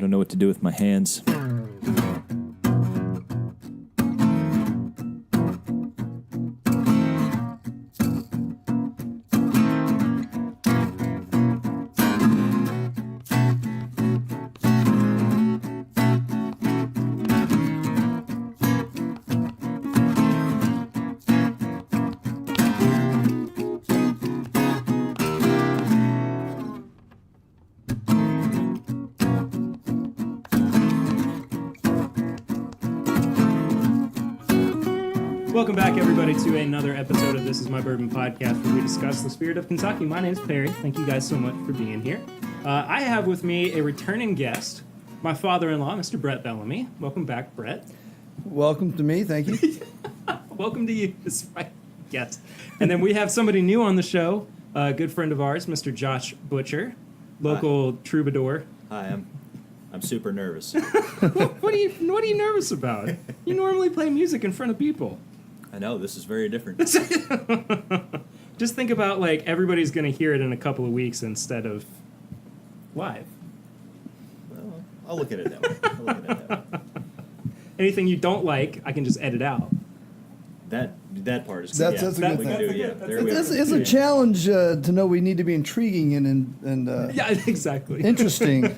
don't know what to do with my hands. Welcome back, everybody, to another episode of This Is My Bourbon podcast, where we discuss the spirit of Kentucky. My name's Perry. Thank you guys so much for being here. I have with me a returning guest, my father-in-law, Mr. Brett Bellamy. Welcome back, Brett. Welcome to me. Thank you. Welcome to you, despite guest. And then we have somebody new on the show, a good friend of ours, Mr. Josh Butcher, local troubadour. Hi, I'm super nervous. What are you nervous about? You normally play music in front of people. I know, this is very different. Just think about, like, everybody's going to hear it in a couple of weeks instead of live. Well, I'll look at it that way. Anything you don't like, I can just edit out. That part is That's a good we can thing. do, yeah. There we go. It's a challenge to know we need to be intriguing and Yeah, exactly. interesting.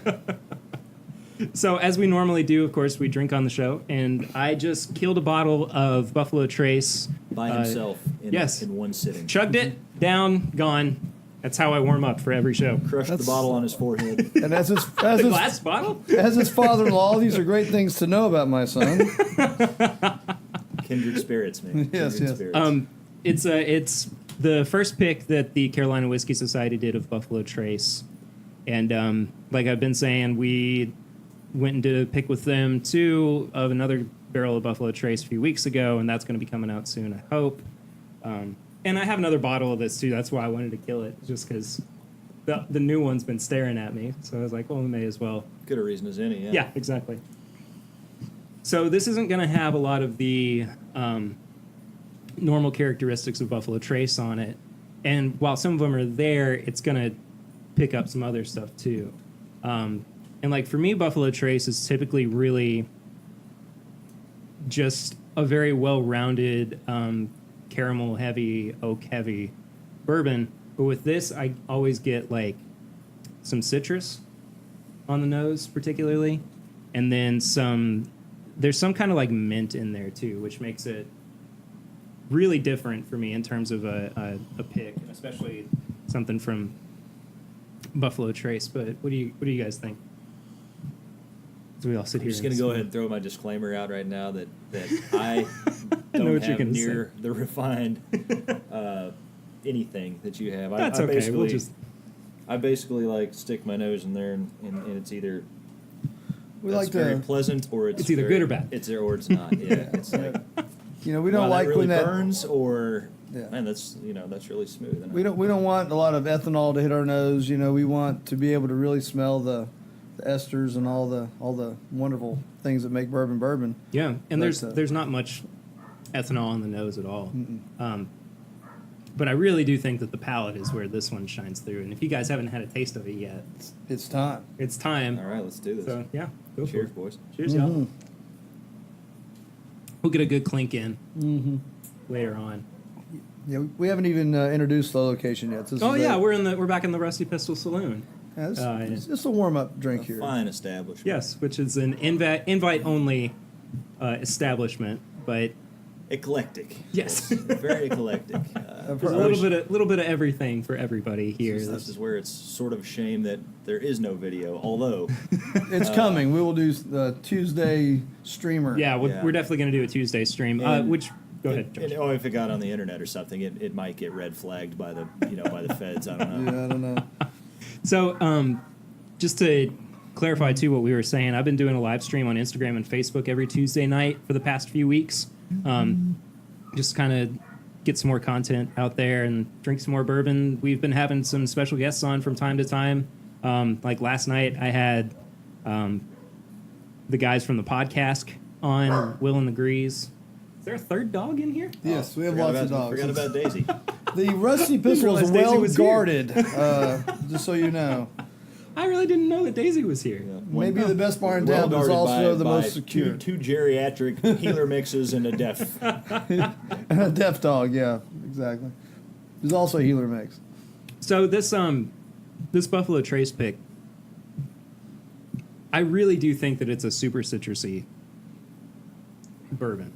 So, as we normally do, of course, we drink on the show, and I just killed a bottle of Buffalo Trace. By himself in one sitting. Chugged it, down, gone. That's how I warm up for every show. Crushed the bottle on his forehead. And as his Glass bottle? as his father-in-law, these are great things to know about my son. Kindred spirits, man. Yes, Kindred yes. spirits. It's the first pick that the Carolina Whiskey Society did of Buffalo Trace. And like I've been saying, we went and did a pick with them, too, of another barrel of Buffalo Trace a few weeks ago, and that's going to be coming out soon, I hope. And I have another bottle of this, too. That's why I wanted to kill it, just because the new one's been staring at me. So I was like, well, we may as well. Good a reason as any, yeah. Yeah, exactly. So this isn't going to have a lot of the normal characteristics of Buffalo Trace on it. And while some of them are there, it's going to pick up some other stuff, too. And, like, for me, Buffalo Trace is typically really just a very well-rounded, caramel-heavy, oak-heavy bourbon. But with this, I always get, like, some citrus on the nose, particularly. And then there's some kind of, like, mint in there, too, which makes it really different for me in terms of a pick, especially something from Buffalo Trace. But what do you guys think? We all sit I'm here. just going to go ahead and throw my disclaimer out right now that I don't have near the refined anything that you have. That's I okay. Basically, I basically like stick my nose in there, and it's either very pleasant or it's either good or bad. It's there or it's not. Yeah, it's like We don't like that really when that burns or yeah. Man, that's really smooth. We don't want a lot of ethanol to hit our nose. We want to be able to really smell the esters and all the wonderful things that make bourbon. Yeah, and there's not much ethanol on the nose at all. But I really do think that the palate is where this one shines through. And if you guys haven't had a taste of it yet, it's time. It's time. All right, let's do this. So yeah, go Cheers, for it. boys. Cheers, y'all. We'll get a good clink in later on. Yeah, we haven't even introduced the location yet. We're back in the Rusty Pistol Saloon. Yeah, it's just a warm-up drink here. Fine establishment. Yes, which is an invite-only establishment, but eclectic. yes, very eclectic. There's a little bit of everything for everybody here. This is where it's sort of a shame that there is no video, although it's coming. We will do the Tuesday streamer. Yeah, we're definitely going to do a Tuesday stream. Go ahead, Josh. If it got on the internet or something, it might get red flagged by the by the feds. I don't know. Yeah, I don't know. So, just to clarify, too, what we were saying, I've been doing a live stream on Instagram and Facebook every Tuesday night for the past few weeks. Just kind of get some more content out there and drink some more bourbon. We've been having some special guests on from time to time. Like last night, I had the guys from the podcast on, Will and the Grease. Is there a third dog in here? Yes, we have lots of dogs. Forgot about Daisy. The Rusty Pistol is well guarded, just so you know. I really didn't know that Daisy was here. Yeah. Maybe the best bar in town, but it's guarded also the by most secure. Two geriatric healer mixes and a deaf. And a deaf dog, yeah, exactly. There's also a healer mix. So this Buffalo Trace pick, I really do think that it's a super citrusy bourbon.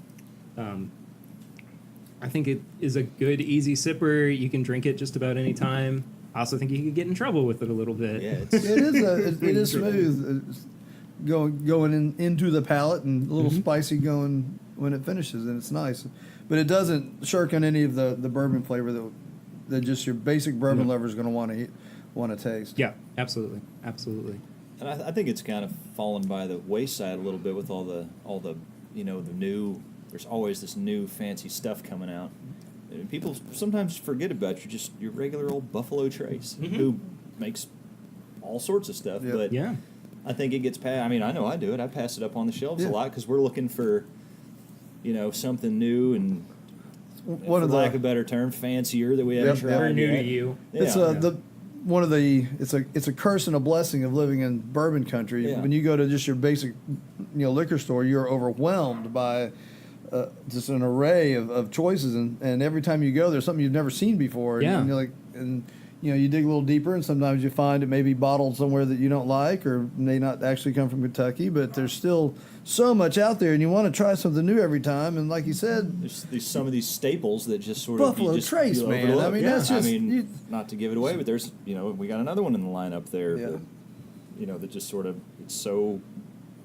I think it is a good, easy sipper. You can drink it just about any time. I also think you could get in trouble with it a little bit. Yeah, It is smooth, it's going into the palate and a little spicy going when it finishes, and it's nice. But it doesn't shirk on any of the bourbon flavor that just your basic bourbon lover is going to want to taste. Yeah, absolutely. and I think it's kind of fallen by the wayside a little bit with all the the new. There's always this new fancy stuff coming out. And people sometimes forget about your regular old Buffalo Trace, who makes all sorts of stuff. Yep. But Yeah. I think it gets passed. I mean, I know I do it. I pass it up on the shelves a lot because we're looking for, something new and, One for of the lack of a better term, fancier that we haven't Yep. tried Never new yet. to you. Yeah. It's a curse and a blessing of living in bourbon country. Yeah. When you go to just your basic liquor store, you're overwhelmed by just an array of choices, and every time you go, there's something you've never seen before. Yeah. And you're like, you dig a little deeper, and sometimes you find it may be bottled somewhere that you don't like, or may not actually come from Kentucky. But there's still so much out there, and you want to try something new every time. And like you said, There's some of these staples that just sort Buffalo of you just, Trace, you man. overlook. I mean, that's just not to give it away, but there's we got another one in the lineup there. Yeah. That just sort of it's so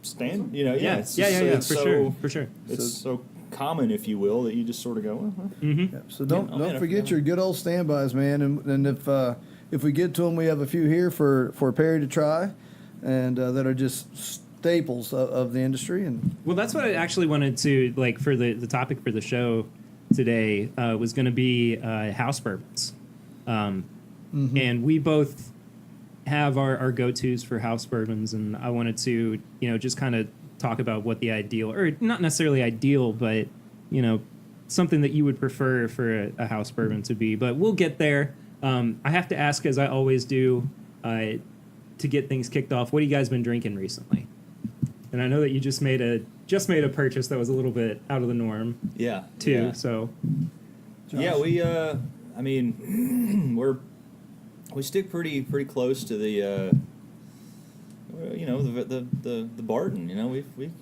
stand. Yeah, it's yeah, just yeah, it's for so, sure, for sure. It's so common, if you will, that you just sort of go. Yeah, so don't forget your good old standbys, man. And if we get to them, we have a few here for Perry to try, and that are just staples of the industry. And Well, that's what I actually wanted to, like, for the topic for the show today was going to be house bourbons. And we both have our go-tos for house bourbons, and I wanted to, just kind of talk about what the ideal, or not necessarily ideal, but, something that you would prefer for a house bourbon to be. But we'll get there. I have to ask, as I always do, to get things kicked off, what have you guys been drinking recently? And I know that you just made a purchase that was a little bit out of the norm, Yeah, too. Yeah. So, Yeah, we. I mean, we stick pretty close to the. The Barton.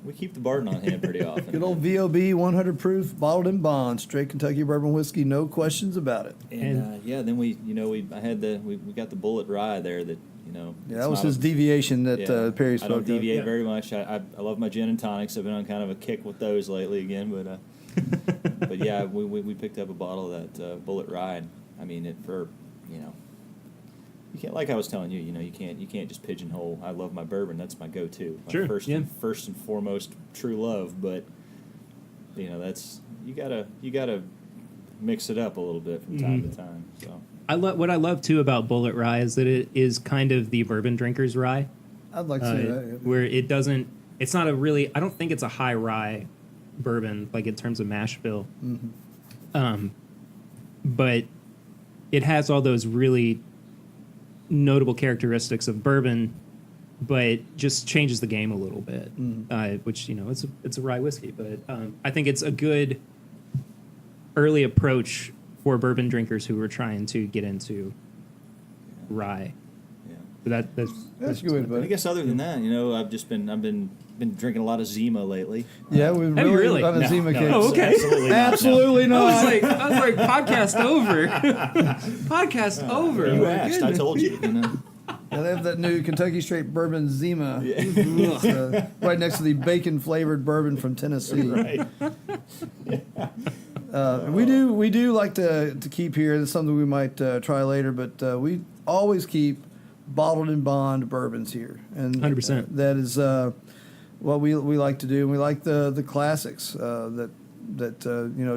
We keep the Barton on hand pretty often. good old VOB 100 proof, bottled in bond, straight Kentucky bourbon whiskey, no questions about it. And then we got the Bullet Rye there that Yeah, that was his deviation that Perry spoke I don't of. deviate Yeah. very much. I love my gin and tonics. I've been on kind of a kick with those lately again, but yeah, we picked up a bottle of that Bullet Rye. I mean, you can't, like I was telling you, you can't just pigeonhole. I love my bourbon. That's my go-to. Sure, First yeah. and foremost, true love. But that's you gotta mix it up a little bit from time to time. So what I love too about Bullet Rye is that it is kind of the bourbon drinker's rye, I'd like to say that. Yeah. where it's not a really. I don't think it's a high rye bourbon, like in terms of mash bill. But it has all those really notable characteristics of bourbon, but just changes the game a little bit. Which it's a rye whiskey, but I think it's a good early approach for bourbon drinkers who are trying to get into rye. yeah. But That's good, I buddy. guess other than that, I've been drinking a lot of Zima lately. Yeah, we've Have you really? on a No, Zima no, case. Oh, okay. Absolutely not, no. Absolutely I not. was like, podcast over. Podcast over. You My asked. goodness. I told you. Yeah, they have that new Kentucky Straight Bourbon Zima, right next to the bacon flavored bourbon from Tennessee. Right. We do like to keep here. It's something we might try later, but we always keep bottled in bond bourbons here, and 100%. That is what we like to do. And we like the classics that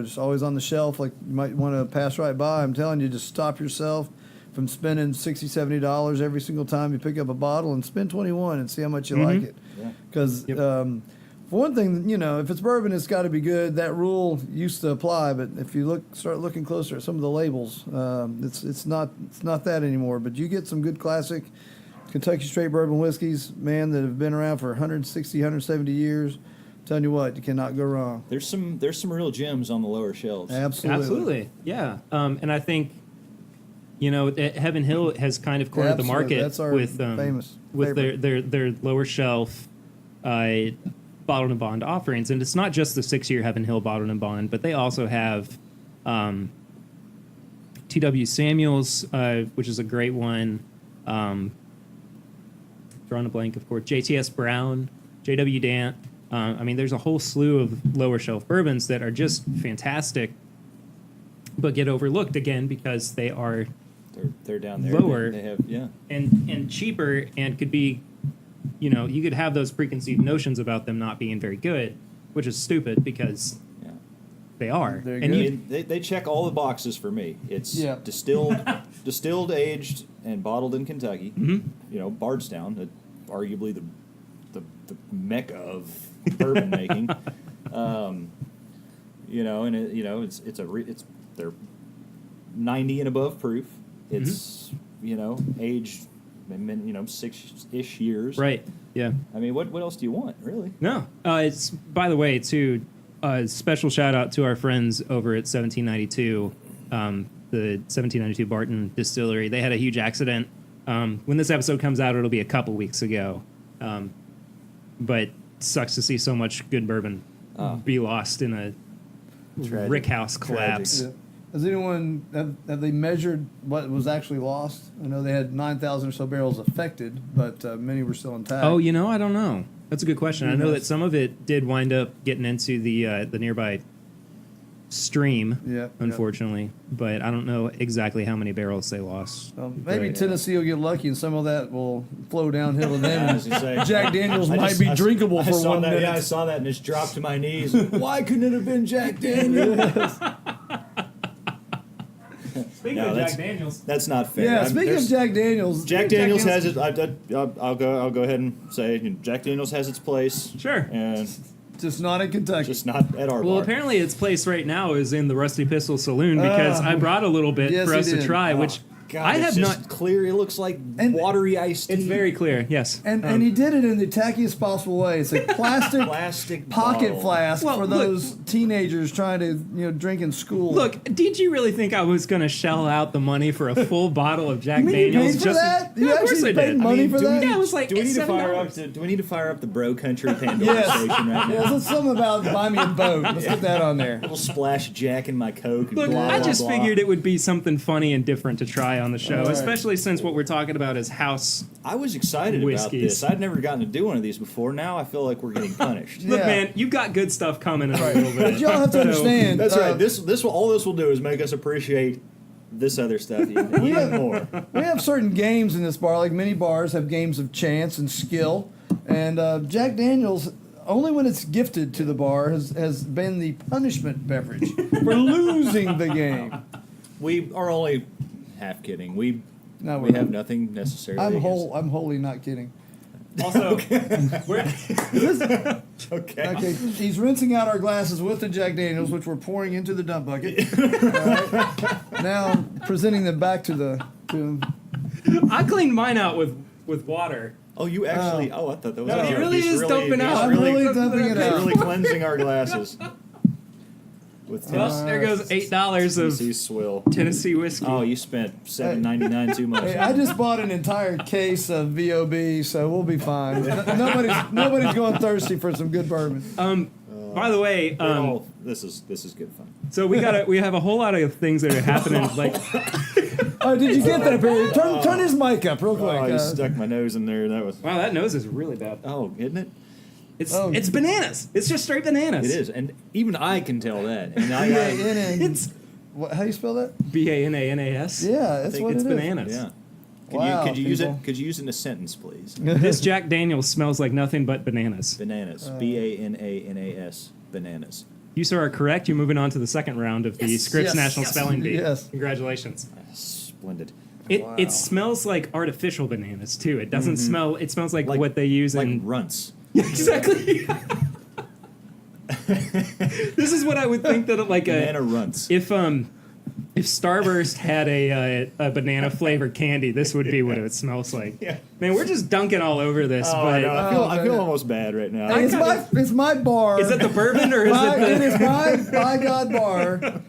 just always on the shelf. Like you might want to pass right by. I'm telling you, just stop yourself from spending $60, $70 every single time you pick up a bottle, and spend $21 and see how much you like it. Yeah. Because for one thing, if it's bourbon, it's got to be good. That rule used to apply, but if you start looking closer at some of the labels, it's not that anymore. But you get some good classic Kentucky straight bourbon whiskeys, man, that have been around for 160, 170 years. Telling you what, you cannot go wrong. There's some real gems on the lower shelves. Absolutely. Yeah. And I think, Heaven Hill has kind of cornered the Absolutely. market That's our with famous with favorite. their lower shelf bottled and bond offerings, and it's not just the 6-year Heaven Hill bottled and bond, but they also have T.W. Samuels, which is a great one. Drawing a blank, of course. J.T.S. Brown, J.W. Dant. There's a whole slew of lower shelf bourbons that are just fantastic, but get overlooked again because they are They're down there. Lower. They have and cheaper, and could be, you could have those preconceived notions about them not being very good, which is stupid because yeah. they are. They're And good. They check all the boxes for me. It's Yeah. distilled, aged, and bottled in Kentucky. Mm-hmm. Bardstown, arguably the mecca of bourbon making. They're 90 and above proof. It's aged 6-ish years. right, yeah. What else do you want, really? No, it's, by the way, too, special shout out to our friends over at 1792, the 1792 Barton Distillery. They had a huge accident. When this episode comes out, it'll be a couple weeks ago. But sucks to see so much good bourbon be lost in a Tragic. rick house collapse. Yeah. Has anyone have they measured what was actually lost? I know they had 9,000 or so barrels affected, but many were still intact. Oh, I don't know. That's a good question. I know that some of it did wind up getting into the nearby stream, Yep, unfortunately, but I don't know exactly how many barrels they lost. Maybe But- Tennessee will get lucky, and some of that will flow downhill to them. I was gonna say, Jack Daniels I might just- be I- drinkable I for saw 1 that, minute. Yeah, I saw that and just dropped to my knees. Why couldn't it have been Jack Daniels? Speaking No, of that's- Jack Daniels, That's not fair. Yeah, speaking of Jack Daniels, Jack Daniels has it. I'll go ahead and say Jack Daniels has its place. Sure. And just not in Kentucky. just not at our well, bar. apparently its place right now is in the Rusty Pistol Saloon because I brought a little bit yes, for he us to did. try, Oh, which God, I it's have just not. clear. It looks like And- watery iced tea. It's very clear. Yes. And he did it in the tackiest possible way. It's a plastic pocket bottle. flask Well, for look- those teenagers trying to drink in school. Look, did you really think I was going to shell out the money for a full bottle of Jack You mean you Daniels? paid for that? You Yeah, of course actually I paid did. money for do we that? need- Yeah, it was like do we need to fire up? $7. Do we need to fire up the Bro Country Pandora Yes. station right now? Yeah, there's something about buy me a boat. Let's get that on there. A little splash of Jack in my Coke. And Look, blah, I blah, just blah. figured it would be something funny and different to try on the show, All right. especially since what we're talking about is house. I was excited about Whiskeys. this. I'd never gotten to do one of these before. Now I feel like we're getting punished. Yeah. Look, man, you've got good stuff coming in a little bit. But y'all have to understand. That's right. All this will do is make us appreciate this other stuff even more. We have certain games in this bar, like many bars have games of chance and skill. And Jack Daniels, only when it's gifted to the bar, has been the punishment beverage for losing the game. We are only half kidding. We No, we we're have not. nothing necessarily. I'm against- I'm wholly not kidding. Also, we're, Okay. Okay, he's rinsing out our glasses with the Jack Daniels, which we're pouring into the dump bucket. All right. Now presenting them back to I cleaned mine out with water. Oh, you actually? Oh, I thought that was. No, a he joke. really He's is dumping out. I'm really dumping it He's out. really cleansing our glasses. With Well, there goes $8 Tennessee of swill. Tennessee whiskey. Oh, you spent $7.99 too much. Hey, I just bought an entire case of VOB, so we'll be fine. Nobody's going thirsty for some good bourbon. By the way, This is good fun. so we have a whole lot of things that are happening. Like, Oh, did you get that, Barry? Turn his mic up real quick. Oh, I stuck my nose in there. That was. wow, that nose is really bad. Oh, isn't it? It's bananas. It's just straight bananas. It is, and even I can tell that. And It's How do you spell that? BANANAS. Yeah, that's I think what it's it is. bananas. Yeah. Wow, could you use it? people. Could you use it in a sentence, please? This Jack Daniels smells like nothing but bananas. Bananas. BANANAS. Bananas. You, sir, are correct. You're moving on to the second round of the Scripps Yes. National Yes. Spelling Bee. Yes. Congratulations. Splendid. It smells like artificial bananas too. It doesn't smell. It smells like what they use Like in runts. exactly. This is what I would think that like Banana runts. if If Starburst had a banana flavored candy, this would be what it smells like. Yeah. Man, we're just dunking all over this. Oh, but no, I feel man. almost bad right now. Hey, it's my bar. is it the bourbon or is It it is my by God bar,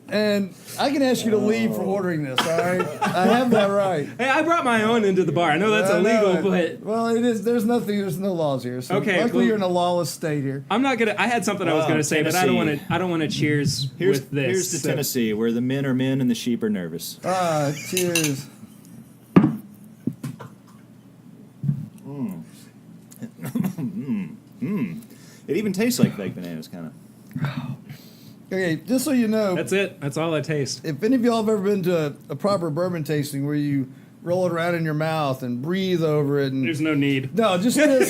and I can ask you to leave for ordering this. All right, I have that right. Hey, I brought my own into the bar. I know that's I know illegal, it. but Well, it is. There's nothing. There's no laws here. So Okay, luckily well- you're in a lawless state here. I'm not gonna. I had something I was Oh, gonna say, but I don't want Tennessee. to. I don't want to cheers Here's with this. here's to so- Tennessee, where the men are men and the sheep are nervous. Cheers. It even tastes like fake bananas, kind of. Okay, just so you know, That's it. That's all I taste. if any of y'all have ever been to a proper bourbon tasting where you roll it around in your mouth and breathe over it, and There's no need. no, just get it,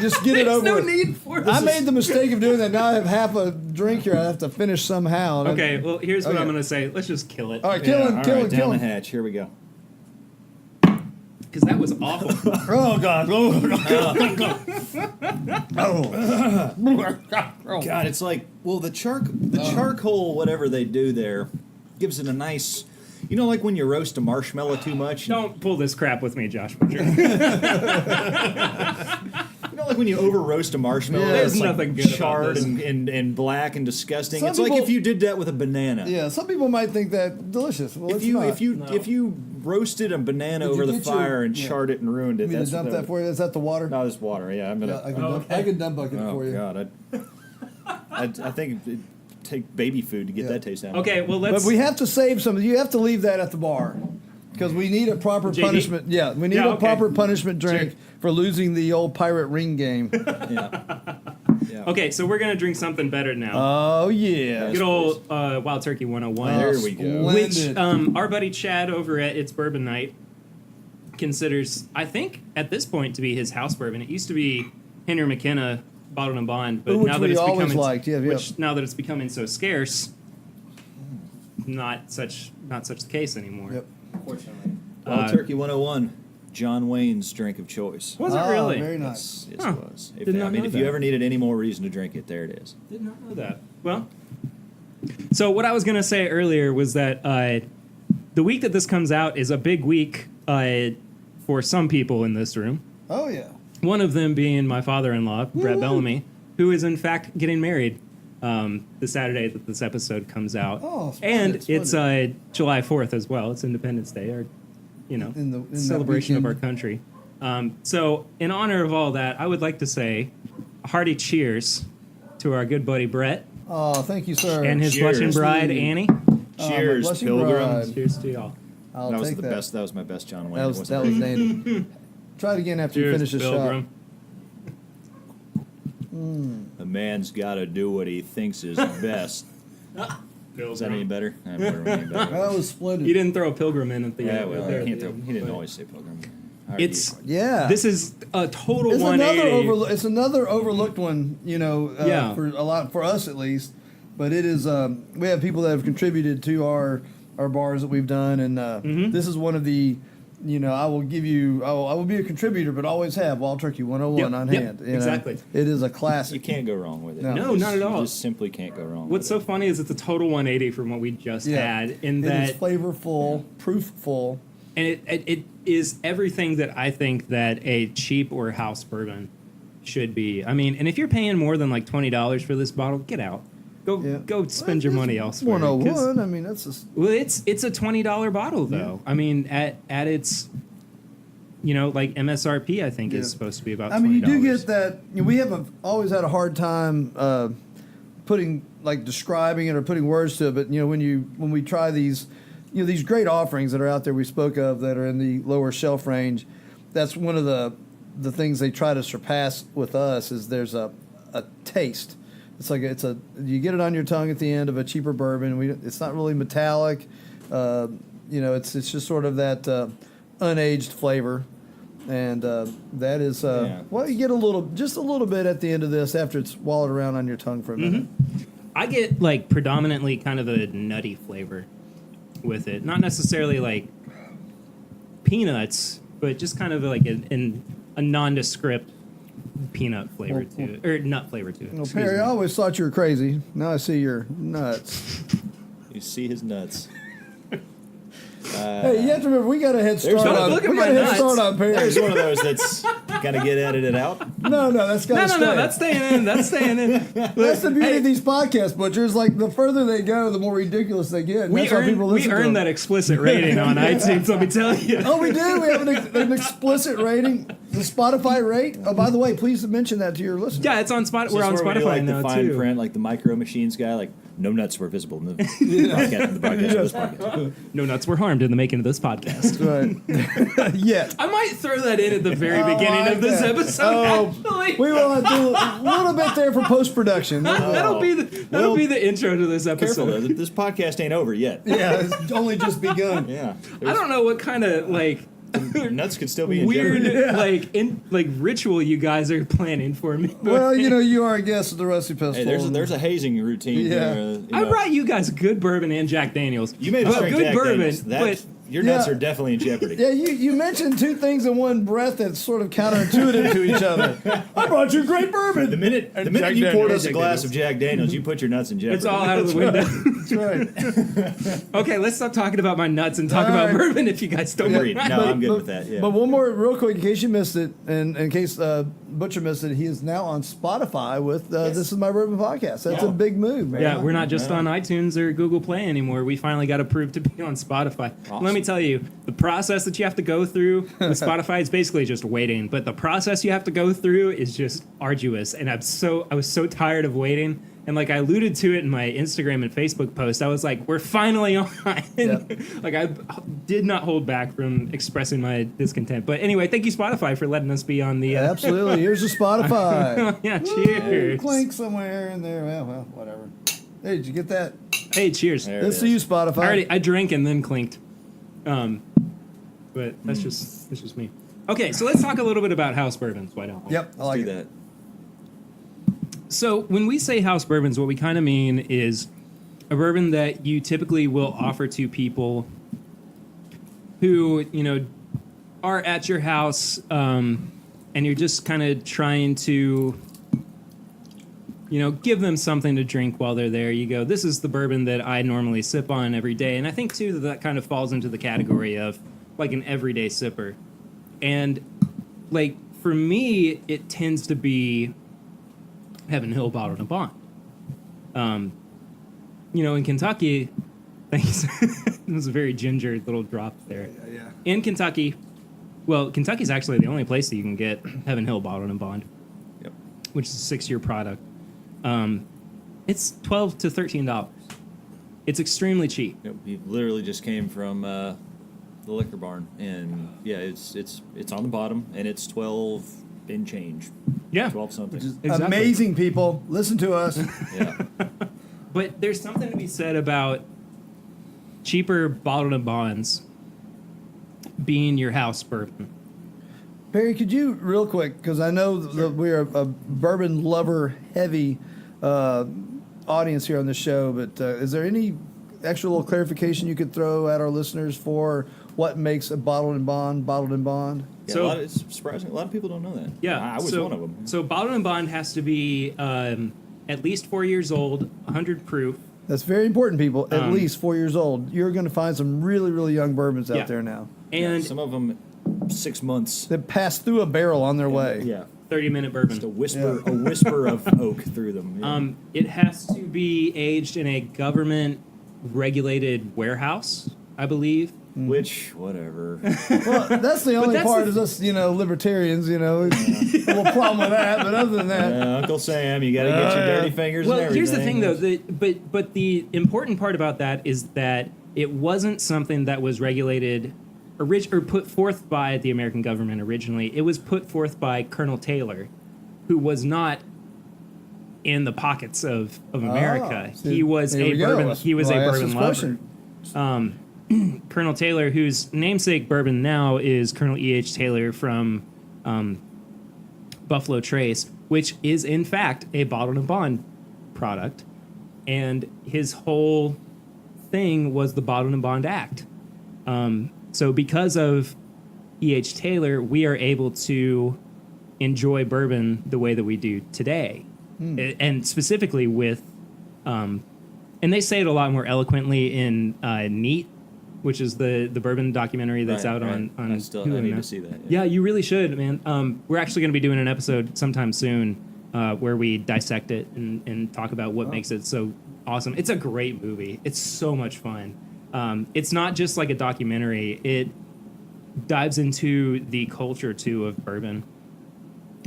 just get it There's over no with. need for I this. made the mistake of doing that. Now I have half a drink here. I have to finish somehow. and Okay, well, here's what Okay. I'm gonna say. Let's just kill it. All right, kill him, all kill right, him, down kill the him. hatch. Here we go. Because that was awful. Oh God! God, it's like, well, the charcoal, whatever they do there, gives it a nice, you know, like when you roast a marshmallow too much. Don't pull this crap with me, Josh Butcher. You know, like when you over roast a marshmallow, Yeah. it's There's like nothing good about charred this. and black and disgusting. Some It's like people- if you did that with a banana. Yeah, some people might think that delicious. Well, If it's you not. if you No. if you roasted a banana Did you over the get your- fire and yeah. charred it and ruined it, You mean that's to dump what that for you? Is that the water? No, this water. Yeah, I'm Yeah, gonna. I can dump. I can dump bucket it Oh for you. God, I think it'd take baby food to get Yeah. that taste out. Okay, well, But let's. we have to save some. You have to leave that at the bar because we need a proper JD? punishment. Yeah, we need Yeah, a okay. proper punishment drink Sure. for losing the old pirate ring game. Yeah. Yeah. Okay, so we're gonna drink something better now. Oh yeah. Good old Wild Turkey 101. There we go. Which Splendid. our buddy Chad over at It's Bourbon Night considers, I think, at this point to be his house bourbon. It used to be Henry McKenna Bottled and Bond, but Which now that we it's always becoming liked, yeah, yeah. which now that it's becoming so scarce, not such the case anymore. Yep. Unfortunately. Wild Turkey 101, John Wayne's drink of choice. Was it Oh, really? Very nice. Yes, Huh. it was. Did not know if that. you ever needed any more reason to drink it, there it is. Did not know that. Well, so what I was going to say earlier was that the week that this comes out is a big week for some people in this room. Oh yeah. One of them being my father-in-law, Brett Bellamy, who is in fact getting married the Saturday that this episode comes out. Oh, splendid, and it's splendid. July 4th as well. It's Independence Day, or In that celebration of our weekend. country. So in honor of all that, I would like to say a hearty cheers to our good buddy Brett Oh, thank you, sir. and his Cheers. blushing bride Sweet. Annie. my Cheers, blushing Pilgrim. bride. Cheers to y'all. I'll That was take the that. best. That was my best John Wayne. That was wasn't that it? was dandy. Try it again after you Cheers, finish the Pilgrim. A man's got to do what he thinks is best. Is that any better? I don't remember any shot. better. That was splendid. You didn't throw a pilgrim in at the Yeah, end. well, right there he, at can't the throw, end, he didn't but always say pilgrim. It's Yeah. This is a total It's 180. it's another overlooked one, Yeah. for a lot for us at least. But it is we have people that have contributed to our bars that we've done, and this is one of the I will be a contributor, but always have Wild Turkey 101 on Yep, hand. you know. exactly. It is a You classic. can't go wrong with it. No. No, not at all. You just simply can't go wrong. What's so with funny is it's a total 180 from what we just had, in It that is flavorful, proofful. and it is everything that I think that a cheap or house bourbon should be. I mean, and if you're paying more than like $20 for this bottle, get out. Go spend your money elsewhere. 101. I mean, that's just Well, it's a $20 bottle though. I mean, at its like MSRP, I think is supposed to be about $20. I mean, you do get that. We have always had a hard time describing it or putting words to it. But when we try these, these great offerings that are out there we spoke of that are in the lower shelf range, that's one of the things they try to surpass with us is there's a taste. It's like you get it on your tongue at the end of a cheaper bourbon. It's not really metallic. It's just sort of that unaged flavor. And that is well, you get just a little bit at the end of this after it's wallowed around on your tongue for a minute. I get like predominantly kind of a nutty flavor with it, not necessarily like peanuts, but just kind of like a nondescript peanut flavor to it, or nut flavor to it. Well, me. Perry, I always thought you were crazy. Now I see you're nuts. You see his nuts. Hey, you have to remember, we got a head start Don't on. look at We my got a head nuts. start on Perry. There's one of those that's got to get edited out. No, that's got to stay. No, that's staying in. That's staying in. That's the beauty of these podcast butchers. Like, the further they go, the more ridiculous they get. And We that's why people listen to earned them. that explicit rating on iTunes. Let me tell you. Oh, we do. We have an explicit rating. The Spotify rate. Oh, by the way, please mention that to your listeners. Yeah, it's on Spotify. Is We're this on where we do, Spotify like now the fine too. print, like the Micro Machines guy, like no nuts were visible in the podcast. In the broadcast of this podcast. No nuts were harmed in the making of this podcast. Right. Yet. I might throw that in at the very Oh, beginning I of this like that. episode. Actually, We will do a little bit there for post production. that'll be the intro to this Careful episode. though, this podcast ain't over yet. Yeah, it's only just begun. Yeah, I don't know what kind of like nuts could still be in weird jeopardy. like ritual you guys are planning for me. Well, you are a guest of the Rusty Pistol. Hey, there's a hazing routine. Yeah. Here, I brought you guys good bourbon and Jack Daniels. You made us But drink good Jack bourbon, Daniels. but Your nuts Yeah. are definitely in jeopardy. Yeah, you mentioned two things in one breath that's sort of counterintuitive to each other. I brought you great bourbon. The minute Jack you poured Daniels. us a glass of Jack Daniels, you put your nuts in jeopardy. it's all out of the window. That's right. Okay, let's stop talking about my nuts and talk All about right. bourbon if you guys don't Agreed. mind. No, I'm good with that. Yeah. But one more, real quick, in case you missed it, and in case Butcher missed it, he is now on Spotify with This Is My Bourbon Podcast. That's Yeah. a big move, man. Yeah, we're not just Yeah. on iTunes or Google Play anymore. We finally got approved to be on Spotify. Awesome. Let me tell you, the process that you have to go through with Spotify is basically just waiting, but the process you have to go through is just arduous. And I was so tired of waiting. And like I alluded to it in my Instagram and Facebook post, I was like, "We're finally on." Yep. Like I did not hold back from expressing my discontent. But anyway, thank you Spotify for letting us be on the. Absolutely. Here's your Spotify. Yeah, cheers. Clink somewhere in there. Well, whatever. Hey, did you get that? Hey, cheers. There it This is. to you, Spotify. I drank and then clinked. But that's just me. Okay, so let's talk a little bit about house bourbons. Why don't we? Yep, I like do it. that. So when we say house bourbons, what we kind of mean is a bourbon that you typically will offer to people who, are at your house, and you're just kind of trying to, give them something to drink while they're there. You go, this is the bourbon that I normally sip on every day. And I think, too, that kind of falls into the category of like an everyday sipper. And like for me, it tends to be Heaven Hill Bottled and Bond. In Kentucky, thanks. It was a very ginger little drop there. Yeah. In Kentucky, Kentucky's actually the only place that you can get Heaven Hill Bottled and Bond, Yep. which is a 6-year product. It's $12 to $13. It's extremely cheap. Yep. He literally just came from the liquor barn, and yeah, it's on the bottom, and it's 12 and change. Yeah. 12 something. Exactly. Amazing, people. Listen to us. Yeah. But there's something to be said about cheaper bottled and bonds being your house bourbon. Perry, could you, real quick, because I know that we're a bourbon lover heavy audience here on the show, but is there any extra little clarification you could throw at our listeners for what makes a bottled and bond? Yeah, So- it's surprising. A lot of people don't know that. Yeah, I was one of them. So bottled and bond has to be at least 4 years old, 100 proof. That's very important, people. At Um, least 4 years old. You're going to find some really, really young bourbons Yeah. out there now And some of them 6 months. that pass through a barrel on their way. Yeah. 30-minute Just a bourbon. whisper of oak through them. Yeah. It has to be aged in a government-regulated warehouse, I believe. Which, whatever. Well, that's the only that's part the- is us, libertarians, a little problem with that. But other than that, Uncle Sam, you got to get your dirty fingers and Well, everything. here's the thing, though. But the important part about that is that it wasn't something that was regulated or put forth by the American government originally. It was put forth by Colonel Taylor, who was not in the pockets of America. so He was there a we go. bourbon. He was a Well, I asked bourbon this lover. question. Colonel Taylor, whose namesake bourbon now is Colonel E.H. Taylor from Buffalo Trace, which is in fact a bottled and bond product. And his whole thing was the Bottled and Bond Act. So because of E.H. Taylor, we are able to enjoy bourbon the way that we do today. And specifically with, and they say it a lot more eloquently in neat which is the bourbon documentary that's Right, out right. on I still Hulu need now. to see that. Yeah, you really should, man. We're actually going to be doing an episode sometime soon where we dissect it and talk about what makes it so awesome. It's a great movie. It's so much fun. It's not just like a documentary. It dives into the culture, too, of bourbon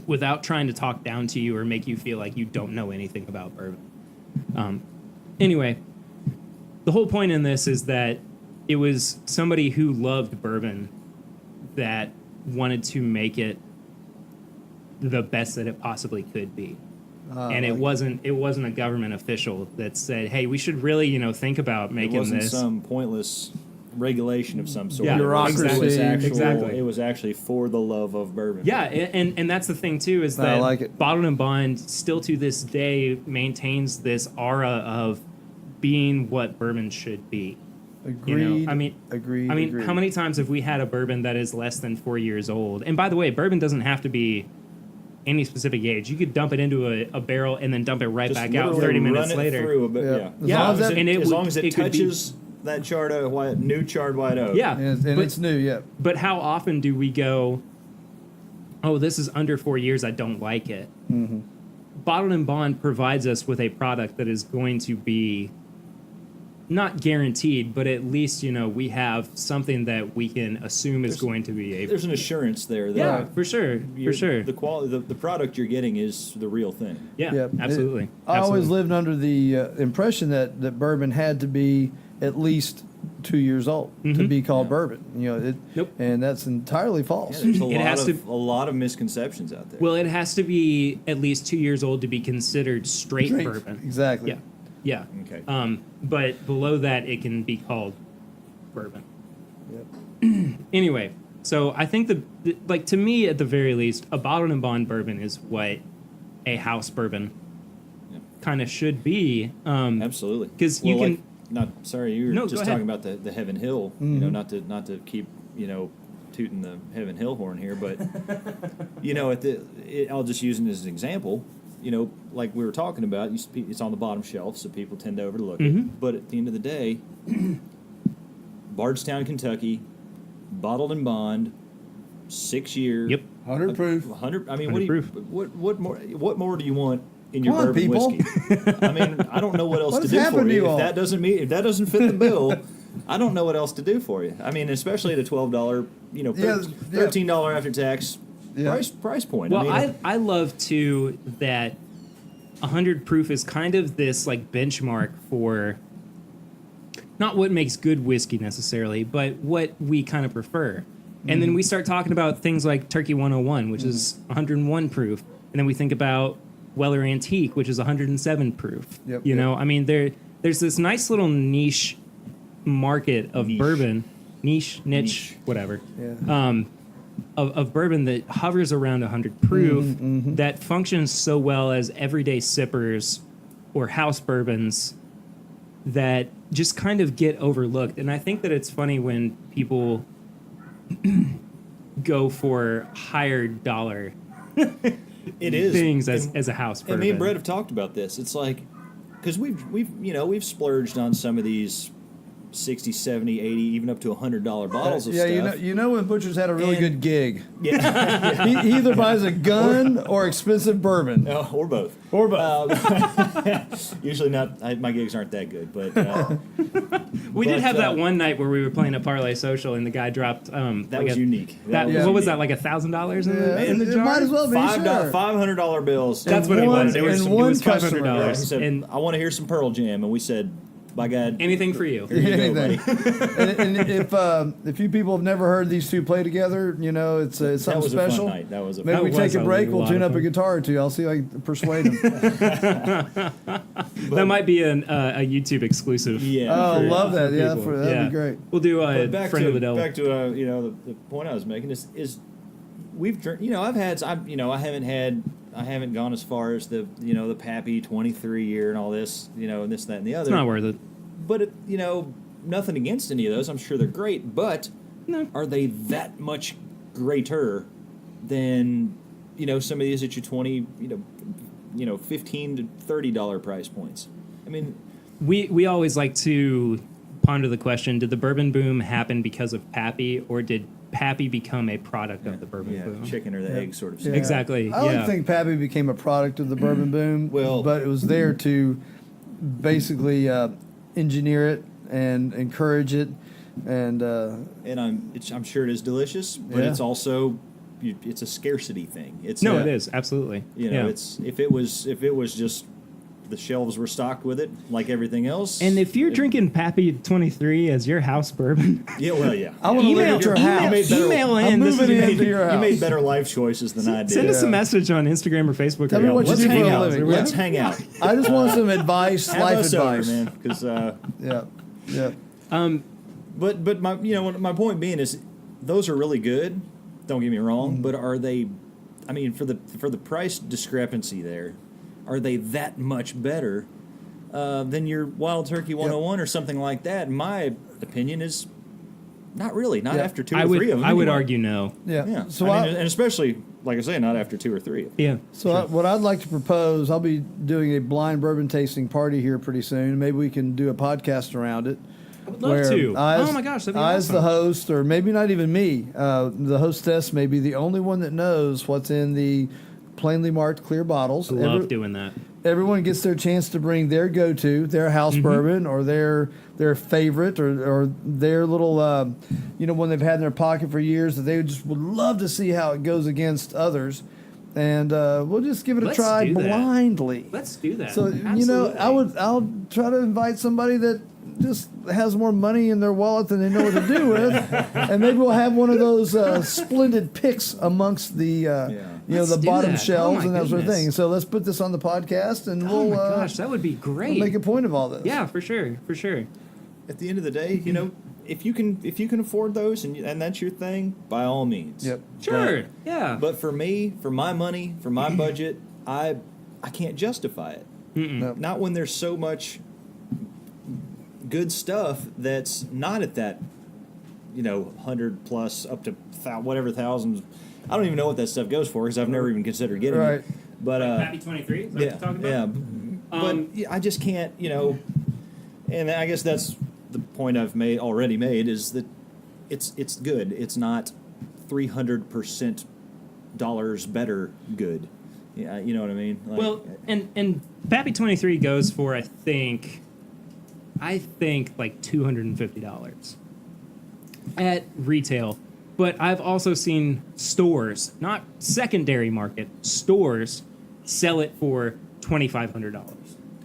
without trying to talk down to you or make you feel like you don't know anything about bourbon. Anyway, the whole point in this is that it was somebody who loved bourbon that wanted to make it the best that it possibly could be. And it wasn't a government official that said, "Hey, we should really, think about It making wasn't this." some pointless regulation of some sort. Yeah, Bureaucracy. Exactly. It was actually for the love of bourbon. Yeah, and that's the thing too is I that like it. Bottled and Bond still to this day maintains this aura of being what bourbon should be. Agreed. Agreed. Agreed. How many times have we had a bourbon that is less than 4 years old? And by the way, bourbon doesn't have to be any specific age. You could dump it into a barrel and then dump it right Just back out literally 30 minutes run it later. through a bit, Yeah. yeah. As Yeah, long as that- and as long as it could be- touches that new charred white oak. Yeah, and but, it's new, yeah. but how often do we go, "Oh, this is under 4 years. I don't like it." Mm-hmm. Bottled and Bond provides us with a product that is going to be not guaranteed, but at least we have something that we can assume is going to be a There's an assurance there that yeah, for sure, the quality, the product you're getting is the real thing. yeah, absolutely. I always Absolutely. lived under the impression that bourbon had to be at least 2 years old to be called bourbon. Nope. And that's entirely Yeah, false. there's It has a lot of misconceptions out there. Well, it has to be at least 2 years old to be considered straight Straight. bourbon. Exactly. Yeah, yeah. Okay. But below that, it can be called bourbon. Yep. Anyway, so I think like to me, at the very least, a Bottled and Bond bourbon is what a house bourbon Yeah. kind of should be. Absolutely. 'Cause you can- you were No, go just ahead. talking about the Heaven Hill. Not to keep tooting the Heaven Hill horn here, but I'll just use it as an example. Like we were talking about, it's on the bottom shelf, so people tend to overlook it. But at the end of the day, Bardstown, Kentucky, Bottled and Bond, 6 years. Yep. 100 proof. 100. I mean, 100 proof. what more do you want in your Come on, bourbon people. whiskey? I mean, I don't know what else What to has do for happened to you. you all? If that doesn't fit the bill, I don't know what else to do for you. I mean, especially at a $12, $13 after tax Yeah. price point. Well, I mean, I love too that 100 proof is kind of this like benchmark for not what makes good whiskey necessarily, but what we kind of prefer. And then we start talking about things like Turkey 101, which is 101 proof, and then we think about Weller Antique, which is 107 proof. Yep, you yep. know, I mean, there's this nice little niche market of bourbon, niche, whatever. Yeah. Of bourbon that hovers around 100 proof that functions so well as everyday sippers or house bourbons that just kind of get overlooked. And I think that it's funny when people go for higher dollar it is things as a house bourbon. And me and Brett have talked about this. It's like, because we've splurged on some of these 60, 70, 80, even up to $100 bottles of Yeah, stuff. you know when Butcher's had a really And- good gig. Yeah. He either buys a gun or expensive bourbon. No, or both. Or both. Usually not. My gigs aren't that good, but we did but, have that one night where we were playing a parlay social and the guy dropped that was unique. What was unique. that, like $1,000 Yeah, in the it jar? might as well be, sure. $500 bills. That's what And it one- was. It was, and it one was customer, He $500. said, And "I want to hear some Pearl Jam," and we said, "By God, anything for you. here you go, Anything. buddy." and if you people have never heard these two play together, it's That something was special. a fun night. That was a Maybe fun we That take was a a break. We'll lot tune of up a fun. guitar or two. I'll see if I can persuade him. That might be a YouTube exclusive. Yeah. Oh, for- love that. for Yeah, people. that'd be great. We'll do But a back friend to of the devil. the point I was making is we've I haven't gone as far as the Pappy 23 year and all this and this, that, and the other. It's not worth it. But nothing against any of those. I'm sure they're great, but No. are they that much greater than some of these at your $20, $15 to $30 price points? I mean, We always like to ponder the question: did the bourbon boom happen because of Pappy, or did Pappy become a product of the bourbon boom? Chicken or the egg sort of Yeah. thing. Exactly. I don't think Pappy became a product of the bourbon boom. Well- but it was there to basically engineer it and encourage it, and And I'm sure it is delicious, but Yeah. it's also it's a scarcity thing. It's No, a- it is absolutely. You know, Yeah. it's if it was just the shelves were stocked with it like everything else. And if you're it- drinking Pappy 23 as your house bourbon, yeah, well, yeah. I want to live at your house. email in. I'm This is moving your- into your house. You made better life choices than I did. Send us a Yeah. message on Instagram or Facebook. Tell me what you Let's do for hang a out. living. Let's hang out. I just want some advice, Have life us advice. over, man. Because Yeah. but my my point being is those are really good. Don't get me wrong, but are they? I mean, for the price discrepancy there, are they that much better than your Wild Turkey 101 or something like that? In my opinion, is not really. Not Yeah. after two I or would three of them. I would anyway. argue no. Yeah. Yeah. So I mean, and especially like I say, not after two or three. Yeah. what I'd like to propose, I'll be doing a blind bourbon tasting party here pretty soon. Maybe we can do a podcast around it. I would love to. I, Oh my gosh, that'd be I as awesome. the host, or maybe not even me, the hostess may be the only one that knows what's in the plainly marked clear bottles. I love doing that. Everyone gets their chance to bring their go-to, their house bourbon, or their favorite, or their little, one they've had in their pocket for years that they just would love to see how it goes against others, and we'll just give it a Let's try do that. blindly. Let's do that. So Absolutely. I'll try to invite somebody that just has more money in their wallet than they know what to do with, and maybe we'll have one of those splendid picks amongst the Let's the do bottom that. shelves Oh my and that sort of goodness. thing. So let's put this on the podcast, and Oh we'll my gosh, that would be great. we'll make a point of all this. Yeah, for sure, for sure. At the end of the day, if you can afford those and that's your thing, by all means. Yep. Sure. Yeah. But for me, for my money, for my budget, I can't justify it. No. Not when there's so much good stuff that's not at that, 100 plus up to whatever thousands. I don't even know what that stuff goes for because I've never even considered getting Right. it. But Pappy 23. Is that what yeah, you're talking about? yeah. But I just can't, and I guess that's the point I've already made is that it's good. It's not 300% dollars better good. Yeah, you know what I mean? Like, Well, and Pappy 23 goes for I think like $250 at retail. But I've also seen stores, not secondary market, stores sell it for $2,500.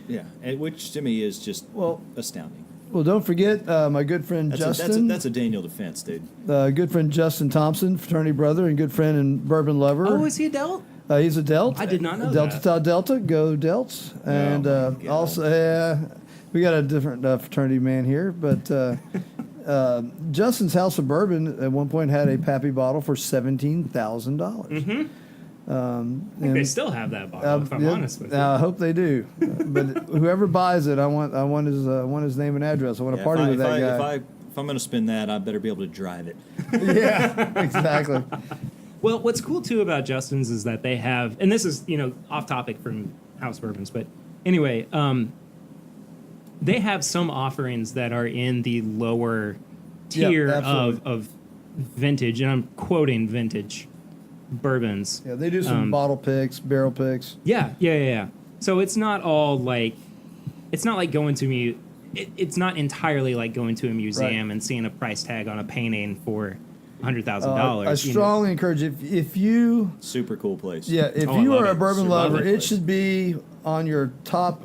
yeah, which to me is just astounding. Well, don't forget my good friend Justin. That's a Daniel defense, dude. Good friend Justin Thompson, fraternity brother and good friend and bourbon lover. Oh, is he a Delt? He's a Delt. I did not know Delta that. Tau Delta, go Delts. And my God. also, we got a different fraternity man here, but Justin's House of Bourbon at one point had a Pappy bottle for $17,000. Mm-hmm. I think they still have that bottle, if I'm honest with you. I hope they do. But whoever buys it, I want his name and address. I want to party with that guy. If I'm going to spend that, I better be able to drive it. Yeah, exactly. Well, what's cool too about Justin's is that they have, and this is off topic from house bourbons, but anyway, they have some offerings that are in the lower tier absolutely. of vintage, and I'm quoting vintage bourbons. Yeah, they do some bottle picks, barrel picks. Yeah. So it's not all like, it's not like going to it's not entirely like going to a museum and seeing a price tag on a painting for $100,000. I strongly encourage if you Super cool place. if Oh, I you love are a it. bourbon Super lover, lovely it place. should be on your top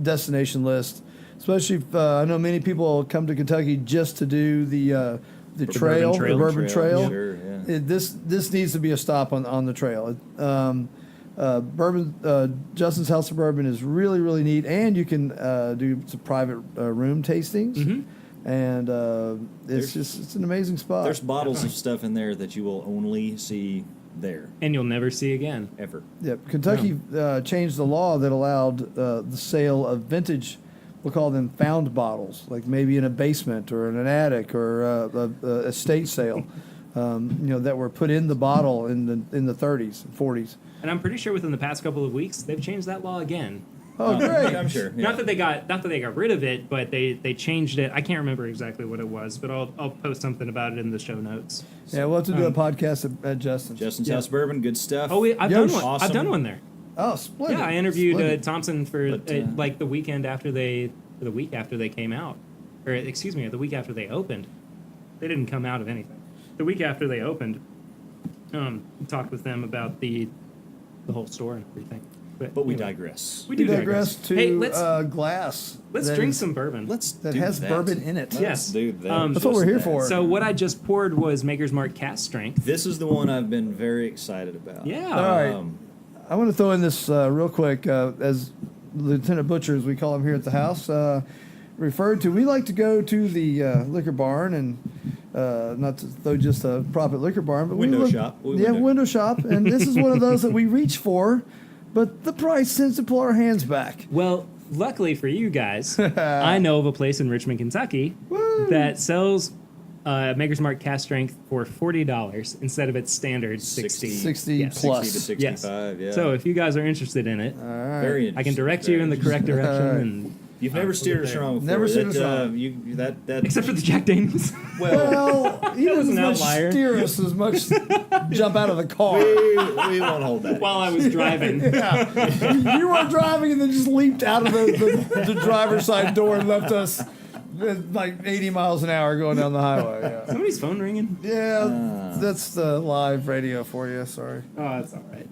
destination list. Especially if I know many people come to Kentucky just to do the trail, Trail. the bourbon trail. Sure, yeah. This needs to be a stop on the trail. Justin's House of Bourbon is really, really neat, and you can do some private room tastings, and it's an amazing spot. There's bottles of stuff in there that you will only see there, And you'll never see again. ever. Yep. Kentucky changed the law that allowed the sale of vintage. We'll call them found bottles, like maybe in a basement or in an attic or a estate sale, that were put in the bottle in the 30s, 40s. And I'm pretty sure within the past couple of weeks, they've changed that law again. Oh, great. I'm sure. Yeah. Not that they got rid of it, but they changed it. I can't remember exactly what it was, but I'll post something about it in the show notes. Yeah, we'll have to do a podcast at Justin's. Justin's Yeah. House Bourbon, good stuff. Oh, I've Yosh. done one. Awesome. I've done one there. Oh, splendid. Yeah, I interviewed Splendid. Thompson for But, like the weekend after the week after they came out, or excuse me, the week after they opened. They didn't come out of anything. The week after they opened, talked with them about the whole store and everything. But we anyway, digress. We We do digress to Hey, let's glass. let's that drink is- some bourbon. that has bourbon in it. Let's Yes. do that. That's what we're here Just for. that. So what I just poured was Maker's Mark Cask Strength. This is the one I've been very excited about. Yeah. All right. Um, I want to throw in this real quick, as Lieutenant Butcher, as we call him here at the house, referred to. We like to go to the liquor barn and not to throw just a profit liquor barn, but Window we look, shop. Yeah, window shop, and this is one of those that we reach for, but the price tends to pull our hands back. Well, luckily for you guys, I know of a place in Richmond, Kentucky Woo! that sells Maker's Mark Cask Strength for $40 instead of its standard 60. 60 Yes. plus. 60 to Yes. 65, yeah. So if you guys are interested in it, All right. Very I can interesting, direct very you in the correct interesting. direction. All right. And You've never we'll steered get us there. wrong before. Never steered us That, wrong. that Except for the Jack Daniels. well, Well, he was doesn't an much outlier. steer us as much jump out of the car. we won't hold that. While I was driving. Yeah. You were driving and then just leaped out of the driver's side door and left us at like 80 miles an hour going down the highway. Yeah, Somebody's phone ringing. that's the live radio for you. Sorry. Oh, that's all right.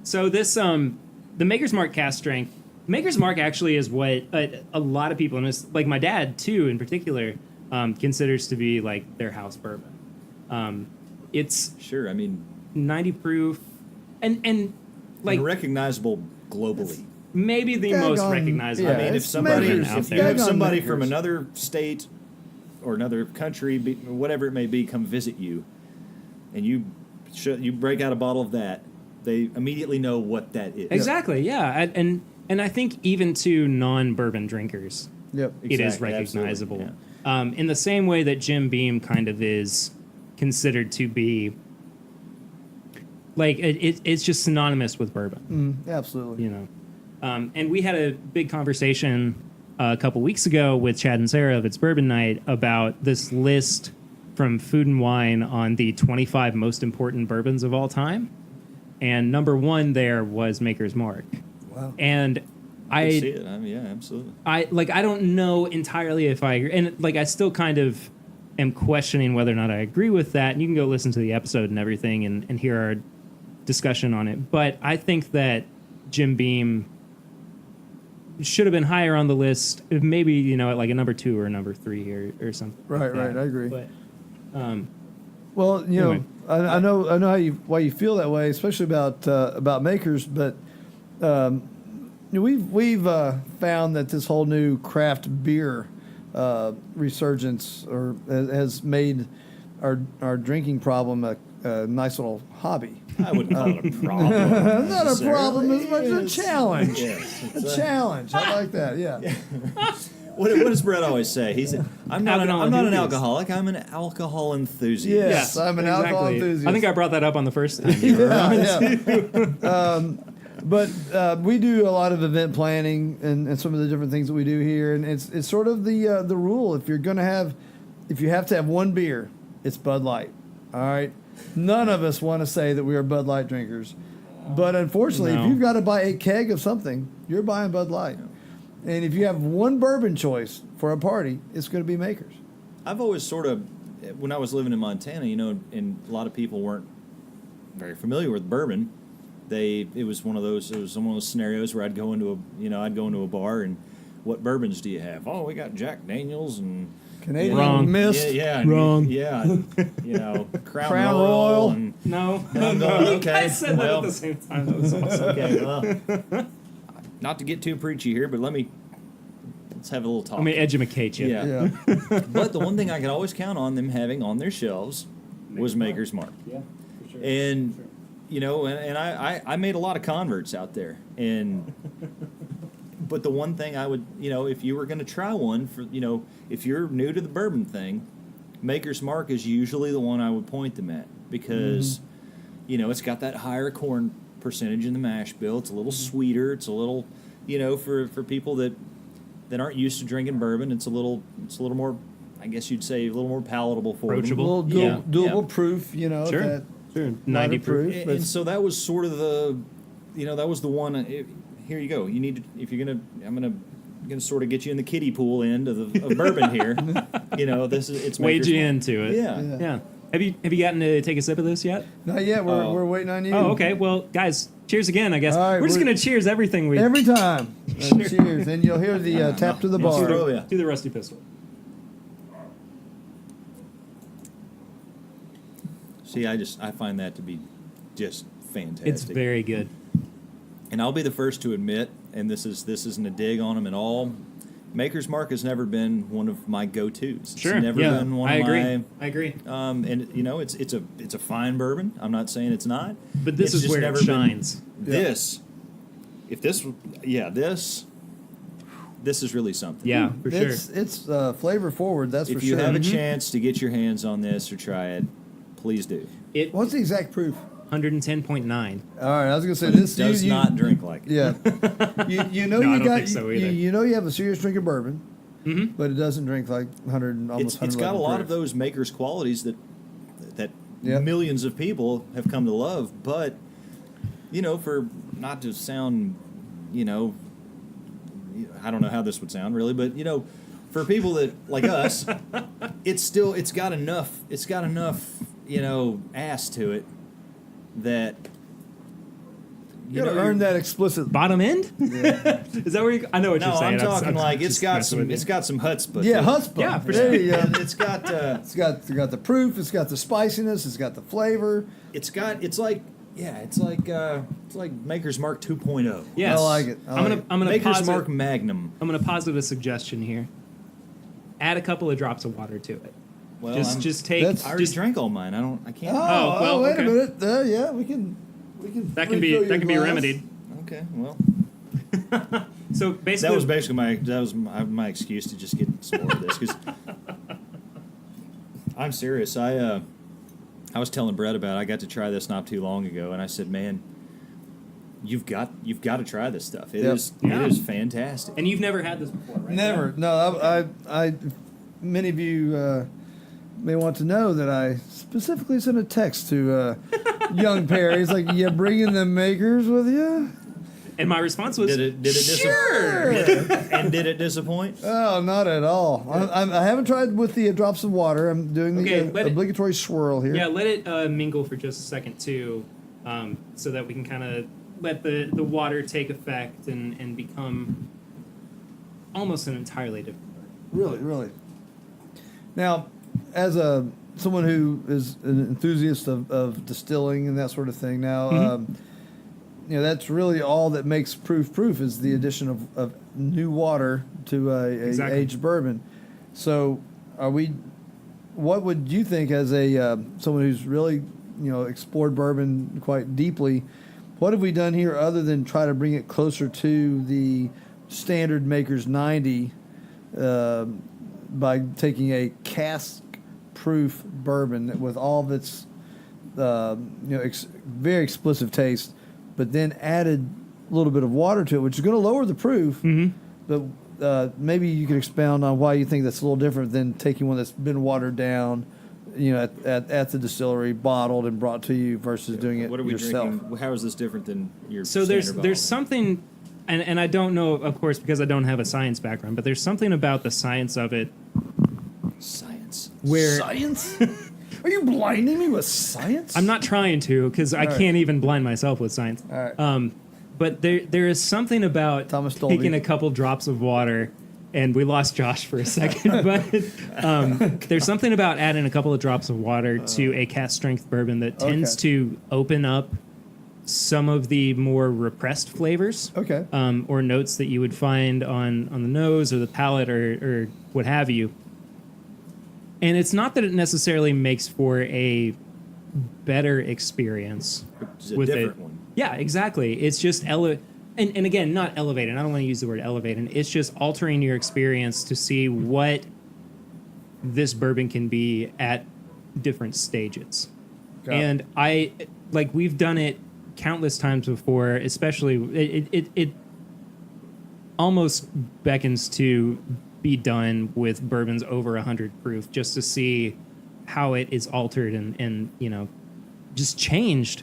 So this the Maker's Mark Cask Strength. Maker's Mark actually is what a lot of people, and it's like my dad too, in particular, considers to be like their house bourbon. It's Sure, I mean, 90 proof, and like and recognizable globally. maybe the Daggone- most recognizable. yeah, I mean, if it's somebody, makers. out if there. you have Daggone somebody makers. from another state or another country, whatever it may be, come visit you, and you break out a bottle of that, they immediately know what that is. Exactly, yeah, and I think even to non-bourbon drinkers, Yep. it is Exactly, recognizable. absolutely, In the same way that Jim Beam kind of is considered to be, like, it's just synonymous with bourbon, Absolutely. you know. And we had a big conversation a couple weeks ago with Chad and Sarah of It's Bourbon Night about this list from Food and Wine on the 25 most important bourbons of all time. And number one there was Maker's Mark. Wow. And I see it. I mean, yeah, absolutely. I don't know entirely if I agree, and like I still kind of am questioning whether or not I agree with that. And you can go listen to the episode and everything and hear our discussion on it. But I think that Jim Beam should have been higher on the list, maybe, you know, at like a number 2 or a number 3 or something. Right, like that. right, I agree. But Well, you Anyway. know, I know why you feel that way, especially about makers. But you know, we've found that this whole new craft beer resurgence has made our drinking problem a nice little hobby. I wouldn't call it a problem. Not a problem as much as a Yes. challenge. Yes, A it's challenge. I like that. Yeah. What does Brett always say? He said, "I'm not an Enthusiast. alcoholic. I'm an alcohol enthusiast." Yes, I'm an alcohol enthusiast. I think I brought that up on the first time. you were on. yeah. But we do a lot of event planning and some of the different things that we do here, and it's sort of the rule. If you have to have one beer, it's Bud Light. All right. None of us want to say that we are Bud Light drinkers, but unfortunately, No. if you've got to buy a keg of something, you're buying Bud Light. And if you have one bourbon choice for a party, it's going to be Makers. I've always sort of, when I was living in Montana, you know, and a lot of people weren't very familiar with bourbon. It was one of those scenarios where I'd go into a bar and, what bourbons do you have? Oh, we got Jack Daniels and Canadian Wrong. Mist. Yeah, Wrong. Yeah, you know, Crown Crown Royal. Royal. And, No, I'm going, You okay, guys said that well. at the same time. That was awesome. okay, well, not to get too preachy here, but let's have a little talk. Let me educate you. Yeah. Yeah. But the one thing I could always count on them having on their shelves was Maker's Mark. Yeah, for sure. And, you know, and I made a lot of converts out there. And, but the one thing I would, you know, if you were going to try one for, you know, if you're new to the bourbon thing, Maker's Mark is usually the one I would point them at because, you know, it's got that higher corn percentage in the mash bill. It's a little sweeter. It's a little, you know, for people that aren't used to drinking bourbon, it's a little more, I guess you'd say, a little more palatable for them. Approachable. little doable Yeah. proof, you know. Sure. That Sure. lighter 90 proof. And so that was sort of the, you know, that was the one. Here you go. You need to, if you're I'm gonna sort of get you in the kiddie pool end of bourbon here. You know, it's Wade Maker's you Mark. into it. Yeah. Yeah. Have you gotten to take a sip of this yet? Not yet. We're waiting on you. Oh, okay. Well, guys, cheers again, I guess. All right, we're just we're- going to cheers everything we Every time. Cheers. And you'll hear the tap to the Yeah, bar. sure. Yeah. do the Rusty Pistol. See, I find that to be just fantastic. It's very good. And I'll be the first to admit, and this isn't a dig on them at all. Maker's Mark has never been one of my go-tos. Sure. It's never yeah. been one I of agree. my. I agree. And you know, it's a fine bourbon. I'm not saying it's not. But this It's is just where never it shines. This, if this, this is really something. Yeah, for sure. It's flavor forward, that's If for you sure. have a chance to get your hands on this or try it, please do. It What's the exact proof? 110.9. All right, I was gonna say this. Does you, not drink like it. Yeah, you know No, I you don't got think so either. you know you have a serious drink of bourbon, Mm-hmm. but it doesn't drink like 100 almost. It's got a 111 lot proof. of those Maker's qualities that Yep. millions of people have come to love. But you know, for not to sound, you know, I don't know how this would sound really, but you know, for people that like us, it's got enough, you know, ass to it that You gotta earn that explicit. Bottom end? Is that where you... I know what No, you're saying. I'm talking like it's just got messing with you. some chutzpah. Yeah, to it. chutzpah. Yeah, for There sure. you go. And it's got the proof. It's got the spiciness. It's got the flavor. it's like Maker's Mark 2.0. Yes. I like it. I'm gonna Maker's posit, Mark Magnum. I'm gonna posit a suggestion here. Add a couple of drops of water to it. Well, just take. That's- I already Just, drank all mine. I can't. Oh, well, wait okay. a minute. Yeah, we can. that can refill your be glass. remedied. Okay, well, So basically, that was basically my excuse to just get some more of this because I'm serious. I was telling Brett about it. I got to try this not too long ago, and I said, "Man, you've got to try this stuff. It Yep. is Yeah. it is fantastic." and you've never had this before, right? Never. No, I many of you may want to know that I specifically sent a text to young Perry. He's like, "You bringing the Makers with you?" And my response was, Did it Sure. and did it disappoint? Oh, not at all. I haven't tried with the drops of water. I'm doing Okay, the let it- obligatory swirl here. yeah, let it mingle for just a second too, so that we can kind of let the water take effect and become almost an entirely different bird. Really, really. Now, as someone who is an enthusiast of distilling and that sort of thing, now, Mm-hmm. you know, that's really all that makes proof is the addition of new water to a Exactly. aged bourbon. So, what would you think as a someone who's really, you know, explored bourbon quite deeply? What have we done here other than try to bring it closer to the standard Maker's 90 by taking a cask-proof bourbon with all of its very explicit taste, but then added a little bit of water to it, which is going to lower the proof. Mm-hmm. But maybe you could expound on why you think that's a little different than taking one that's been watered down, you know, at the distillery, bottled and brought to you, versus doing it What are we yourself. drinking? How is this different than your? So standard there's bottle? something, and I don't know, of course, because I don't have a science background, but there's something about the science of it science. where Science? Are you blinding me with science? I'm not trying to, because I right. can't even blind myself with science. All right. But there is something about Thomas Dolby. taking a couple drops of water, and we lost Josh for a second, but there's something about adding a couple of drops of water to a cask strength bourbon that tends Okay. to open up some of the more repressed flavors. Okay. Or notes that you would find on the nose or the palate or what have you. And it's not that it necessarily makes for a better experience It's a with different it. one. Yeah, exactly. It's just and again, not elevating. I don't want to use the word elevating. It's just altering your experience to see what this bourbon can be at different stages. Got it. And we've done it countless times before, especially almost beckons to be done with bourbons over 100 proof, just to see how it is altered and just changed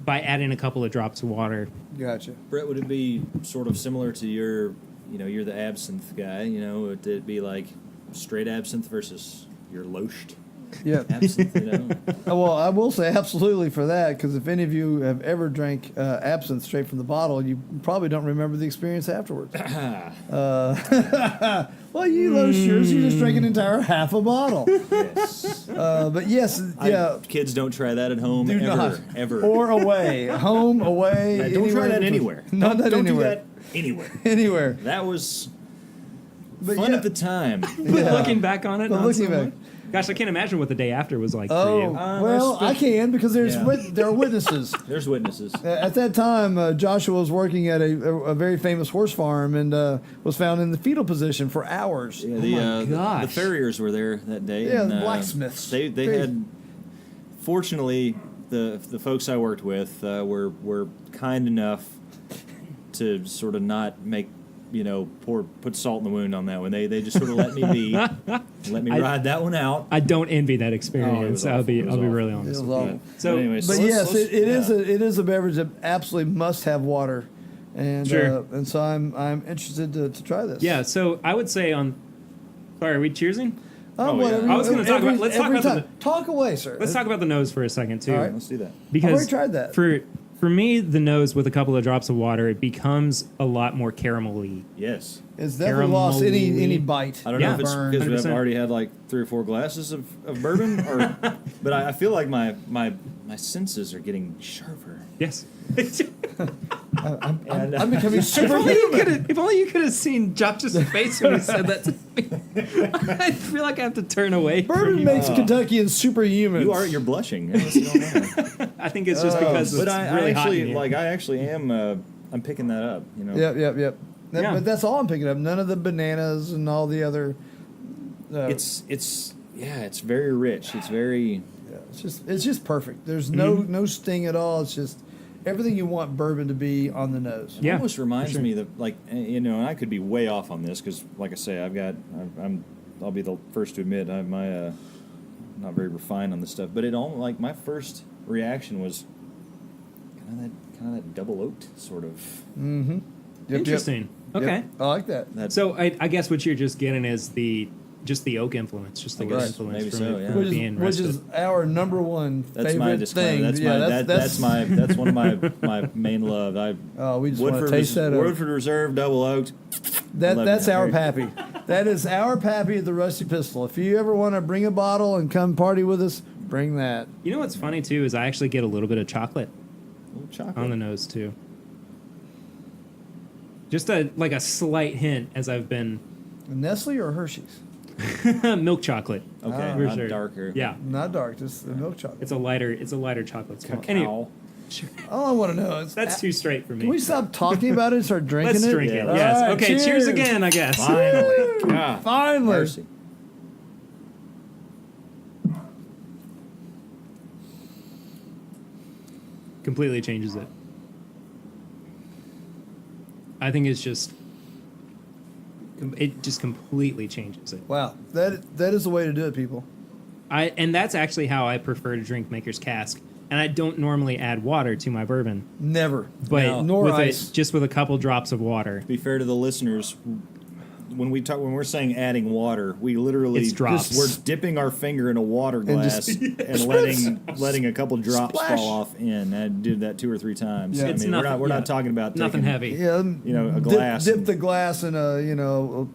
by adding a couple of drops of water. Gotcha. Brett, would it be sort of similar to your, you're the absinthe guy, would it be like straight absinthe versus your loached Yeah. absinthe, Well, I will say absolutely for that, because if any of you have ever drank absinthe straight from the bottle, you probably don't remember the experience afterwards. Well, you loasters, you just drank an entire half a bottle. Yes. But yes, yeah. Kids, don't try that at home Do ever, not. ever. Or away. Home, away. Yeah, don't try that anywhere. Not that don't anywhere. do that anywhere. Anywhere. That was But fun yeah. at the time. Yeah. Looking back on it, But not looking so back. much. Gosh, I can't imagine what the day after was like for Oh, you. well, I can, because there are witnesses. There's witnesses. At that time, Joshua was working at a very famous horse farm and was found in the fetal position for hours. Yeah, the gosh. farriers were there that day. Yeah, and, the blacksmiths. They Very- had. Fortunately, the folks I worked with were kind enough to sort of not make put salt in the wound on that one. They just sort of let me be, let me ride that one out. I don't envy that Oh, it experience. was I'll awful. be It was I'll be awful. really It honest. was with awful. you. But So, anyway, But let's- yes, let's- it is a beverage that absolutely must have water, and Sure. and so I'm interested to try this. yeah. So I would say on. Sorry, are we cheersing? Oh, yeah. whatever. I was gonna talk about- let's talk every about time. Talk away, sir. Let's talk about the nose for a second too. All right. Let's do that. Because I've already tried that. For me, the nose with a couple of drops of water, it becomes a lot more caramelly. Yes. It's definitely lost any bite. I don't Yeah. know if it's Burn. because I've 100%. already had like 3 or 4 glasses of bourbon, or, but I feel like my senses are getting sharper. Yes. I'm becoming If only, superhuman. if only you could have seen Josh's face when he said that to me. I feel like I have to turn away from Bourbon you. makes Kentuckians superhuman. You're blushing. What's going on? I think it's just because it's But I really hot in actually here. I actually am. I'm picking that up. Yep. Yeah. But that's all I'm picking up. None of the bananas and all the other. It's very rich. It's very. It's just perfect. There's no sting at all. It's just everything you want bourbon to be on the nose. Yeah, It almost reminds for sure. me that, and I could be way off on this because, like I say, I'll be the first to admit I'm not very refined on this stuff. But it all my first reaction was kind of that double oaked sort of. Mm-hmm. Yep, Interesting. Yep. Okay. Yep. I like that. That, So I guess what you're just getting is just the oak influence, just the I wood guess influence maybe from so, it yeah. from Which being is rested. our number one that's favorite my disclaimer. thing. That's one of my main love. We just want to taste that. Woodford Reserve Double Oaked. That's our pappy. pappy. That is our pappy at the Rusty Pistol. If you ever want to bring a bottle and come party with us, bring that. You know what's funny too is I actually get a little bit of chocolate Chocolate. on the nose too. Just a slight hint as I've been Nestle or Hershey's? milk chocolate. Okay, For not sure. darker. Yeah, Not dark, just the milk chocolate. it's a lighter chocolate. Smell. Cacao. Anyway, sure. All I want to know is That's too straight for me. Can we stop talking about it and start drinking Let's it? drink it. Yeah. Yes. All right, Okay. Cheers again, I guess. Finally. God. Finally. Mercy. Completely changes it. I think it just completely changes it. Wow, that is the way to do it, people. And that's actually how I prefer to drink Maker's Cask. And I don't normally add water to my bourbon, Never. but No. Nor with ice. just with a couple drops of water. To be fair to the listeners, when we're saying adding water, we literally It's drops. we're dipping our finger in a water And glass just- and letting a couple drops Splash. fall off in. I did that 2 or 3 times. Yeah. I It's mean, nothing- we're yeah. not talking about Nothing taking, heavy. Yeah, a glass. Dip and the glass in a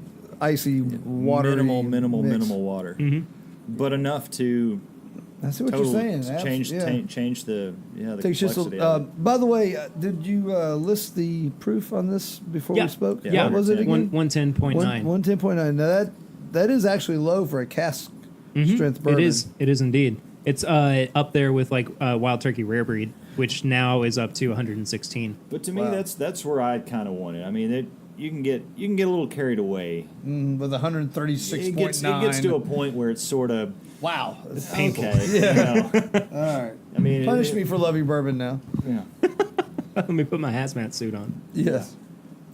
icy water. minimal water, Mm-hmm. but enough to I see what totally you're saying. change the the Takes just complexity of it. by the way, did you list the proof on this before Yeah. we spoke? Yeah. What was it 110. again? 110.9. 110.9. Now that is actually low for a cask strength bourbon. It is indeed. It's up there with Wild Turkey Rare Breed, which now is up to 116. But to me, Wow. that's where I kind of want it. I mean, you can get a little carried away. With 136.9. It gets to a point where it's sort of wow. It's painful. okay. Yeah. You know? All right. I mean, Punish me for loving bourbon now. Yeah. Let me put my hazmat suit on. Yes.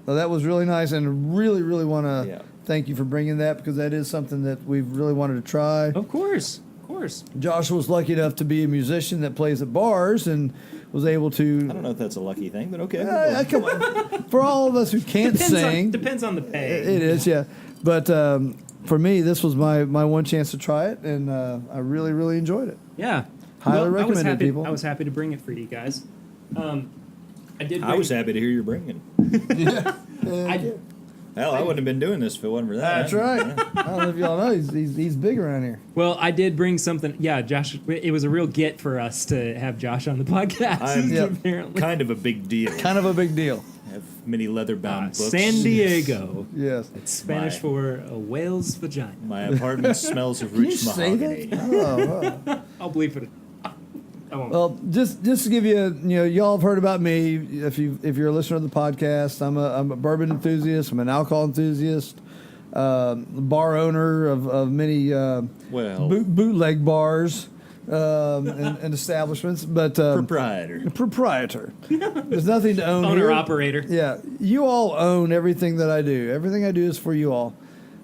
Well, that was really nice, and really, really want to Yeah. thank you for bringing that, because that is something that we've really wanted to try. Of course. Of course. Josh was lucky enough to be a musician that plays at bars and was able to. I don't know if that's a lucky thing, but okay. Come on. For all of us who can't sing, Depends on the pay. it is, yeah. But for me, this was my one chance to try it, and I really, really enjoyed it. Yeah. Highly Well, recommend it, people. I was happy to bring it for you guys. I was happy to hear you bringing. Hell, I wouldn't have been doing this if it wasn't for that. That's right. I don't know if y'all know, he's big around here. Well, I did bring something. Yeah, Josh. It was a real get for us to have Josh on the podcast. I'm apparently kind of a big deal. Kind of a big deal. I have many leather-bound books. San Diego. Yes. It's Spanish My- for a whale's vagina. My apartment smells of Can you rich say mahogany. that? Oh, wow. I'll bleep it. I won't. Well, just to give you, y'all have heard about me. If you're a listener to the podcast, I'm a bourbon enthusiast. I'm an alcohol enthusiast. Bar owner of many bootleg bars and establishments, but proprietor. There's nothing to own. Owner here. operator. Yeah, you all own everything that I do. Everything I do is for you all.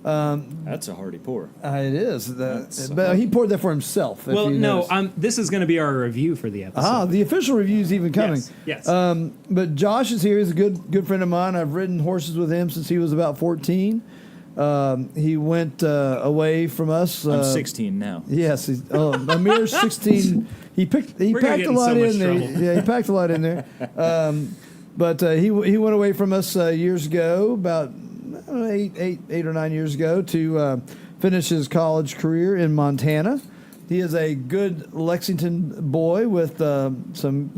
That's a hearty pour. It is. That's But he poured that for himself. if Well, you no. noticed. This is going to be our review for the episode. The official review is even coming. Yes. But Josh is here. He's a good friend of mine. I've ridden horses with him since he was about 14. He went away from us. I'm 16 now. Yes, a mere 16. He packed gonna a get in lot so much in there. trouble. Yeah, he packed a lot in there. But he went away from us years ago, about 8 or 9 years ago, to finish his college career in Montana. He is a good Lexington boy with some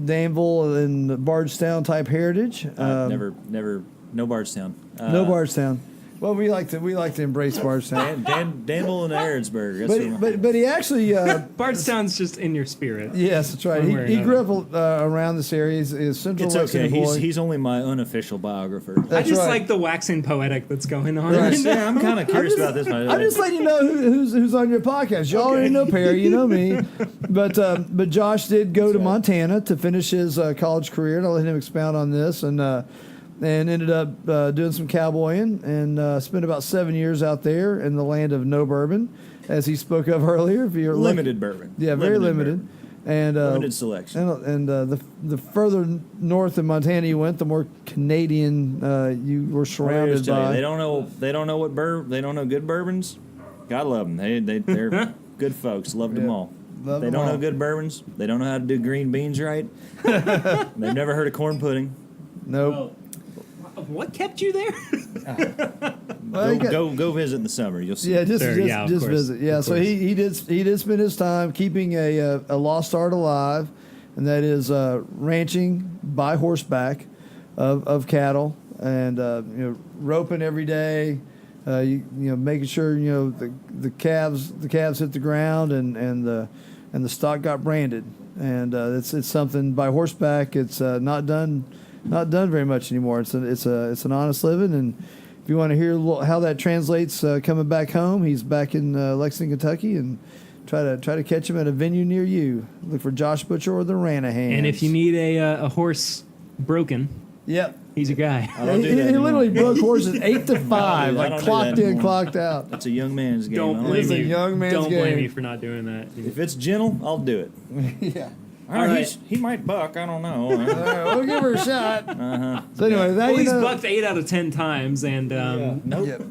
Danville and Bardstown type heritage. Never, no Bardstown. No Bardstown. Well, we like to embrace Bardstown. Danville and Aaronsburg. But he actually Bardstown's just in your spirit. yes, that's right. One way or He grew up another. around this area. He's central It's okay. Lexington boy. He's only my unofficial biographer. I That's just right. like the waxing poetic that's going on. Right. right now. Yeah, I'm kind of curious about this. I'm just letting you know who's on your podcast. Y'all already know Perry, you know me. But Josh did go to Montana to finish his college career, and I'll let him expound on this. And ended up doing some cowboying and spent about 7 years out there in the land of no bourbon, as he spoke of earlier. If you're Limited bourbon. yeah, very limited. bourbon. And Limited selection. And the further north in Montana you went, the more Canadian you were surrounded by. They don't know. They don't know They don't know good bourbons. God love them. They're good folks. Loved them all. Love they them don't all. know good bourbons. They don't know how to do green beans right. They've never heard of corn pudding. Nope. Well, what kept you there? Well, you got- Go visit in the summer. You'll see. Yeah, just Sure, yeah, of course, visit. Yeah, of so course. he did spend his time keeping a lost art alive, and that is ranching by horseback of cattle, and roping every day. Making sure the calves hit the ground, and the stock got branded, and it's something by horseback. It's not done very much anymore. It's an honest living, and if you want to hear how that translates coming back home, he's back in Lexington, Kentucky, and try to catch him at a venue near you. Look for Josh Butcher or the Ranahans. And if you need a horse broken, yep. he's your guy. I don't do He that anymore. literally broke horses 8 to 5, I like don't do clocked that in, anymore. clocked out. That's a young man's game. Don't I blame is a you. young man's Don't blame game. you for not doing that. If it's gentle, I'll do it. Yeah. All right. He might buck. I don't know. All right, we'll give her a shot. So anyway, that Well, he's know. bucked 8 out of 10 times, and Nope. Yep.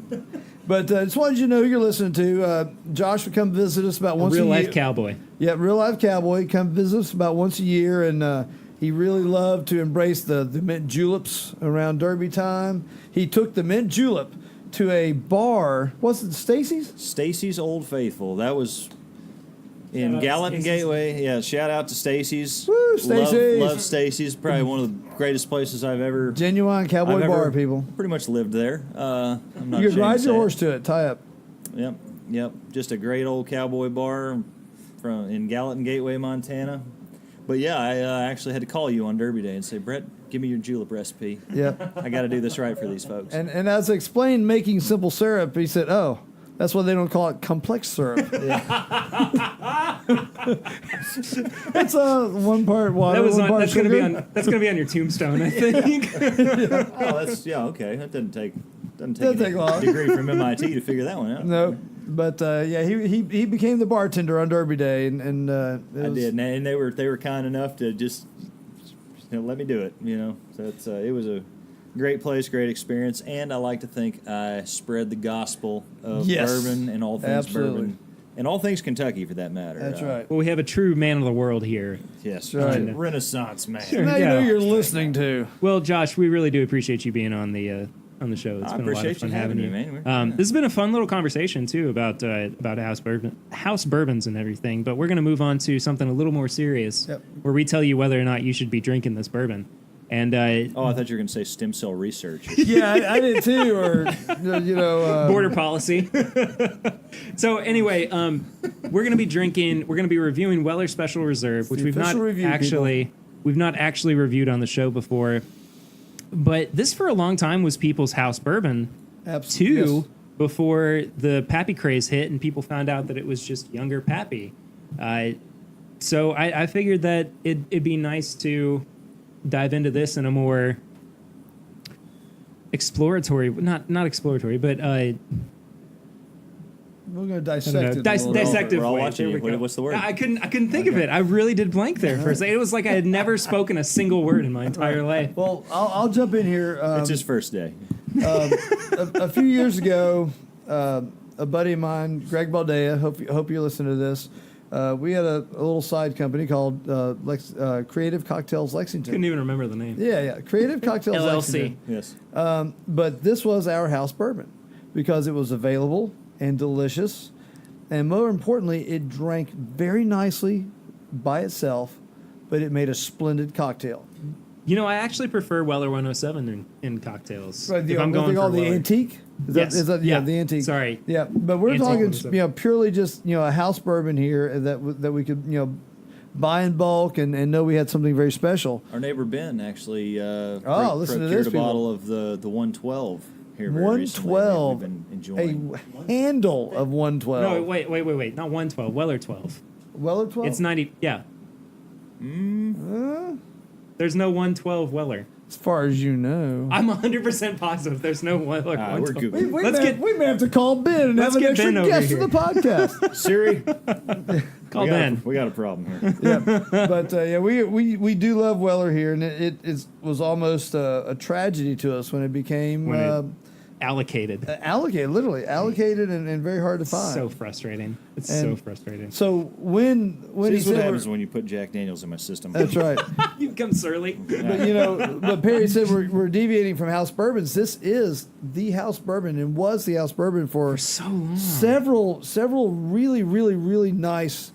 But just wanted you to know who you're listening to. Josh would come visit us about once a real year. life cowboy. Yeah, real life cowboy. Come visit us about once a year, and he really loved to embrace the mint juleps around Derby time. He took the mint julep to a bar. What's it, Stacy's? Stacy's Old Faithful. That was in Shout out to Gallatin Stacy's. Gateway. Yeah, shout out to Stacy's. Woo, Stacy's. Love Stacy's. Probably one of the greatest places I've ever. Genuine cowboy I've bar, ever people. Pretty much lived there. I'm not You could ashamed ride to your say horse to it, tie up. it. Yep. Just a great old cowboy bar in Gallatin Gateway, Montana. But yeah, I actually had to call you on Derby Day and say, Brett, give me your julep recipe. Yeah. I got to do this right for these folks. And as I explained making simple syrup, he said, "Oh, That's why they don't call it complex syrup. It's a 1 part water, That was 1 on, part that's sugar. gonna be on your tombstone, I think. Oh, that's okay. That doesn't take Doesn't take a long. degree from MIT to figure that one out. No, but yeah, he became the bartender on Derby Day, and I did, and they were kind enough to just let me do it. So it was a great place, great experience, and I like to think I spread the gospel of Yes, bourbon and all things absolutely. bourbon, and all things Kentucky for that matter. That's right. Well, we have a true man of the world here. Yes, That's right. Renaissance man. Sure. Now you know Yeah. you're listening to. Well, Josh, we really do appreciate you being on the show. It's I been a lot of appreciate fun you having having you. me, man. This has been a fun little conversation too about house bourbons and everything. But we're going to move on to something a little more serious, Yep. where we tell you whether or not you should be drinking this bourbon. And Oh, I thought you were going to say stem cell research. Yeah, I did too. Or border policy. So anyway, we're going to be reviewing Weller Special Reserve, which the official review, we've not actually reviewed on the show before. But this for a long time was people's house bourbon too, before the Pappy craze hit and people found out that it was just younger Pappy. So I figured that it'd be nice to dive into this in a more exploratory, not exploratory, but We're going to dissect I don't know, it. a little bit. dissective We're all way. watching There you. we go. What's the word? I couldn't think of it. I really did blank there for a second. It was like I had never spoken a single word in my entire life. Well, I'll jump in here. It's his first day. A few years ago, a buddy of mine, Greg Baldea, hope you listen to this. We had a little side company called Creative Cocktails Lexington. Couldn't even remember the name. Yeah, Creative Cocktails LLC. Lexington. Yes. But this was our house bourbon because it was available and delicious, and more importantly, it drank very nicely by itself, but it made a splendid cocktail. You know, I actually prefer Weller 107 in cocktails. Right, if I'm going for the Weller. antique. Yes. Yeah, the antique. Sorry. Yeah, but we're Antique talking, 107. purely just a house bourbon here that we could buy in bulk and know we had something very special. Our neighbor Ben actually listen to procured this, a people. bottle of the 112 here very recently. 112, We've been enjoying. a handle of 112. No, wait. Not 112. Weller 12. Weller 12. It's 90. Yeah. There's no 112 Weller. As far as you know. I'm 100% positive there's no Weller We're 112. Googling. We may have to call Ben and Let's have an get extra Ben over guest here. to the podcast. Siri, Call Ben. we got a problem here. Yeah, but we do love Weller here, and it was almost a tragedy to us when it became When it allocated. literally allocated and very hard to find. So frustrating. It's And- so frustrating. So when he This is what said happens when you put Jack Daniels in my system. that's right. You come surly. But Perry said we're deviating from house bourbons. This is the house bourbon and was the house bourbon for So long. several really, really, really nice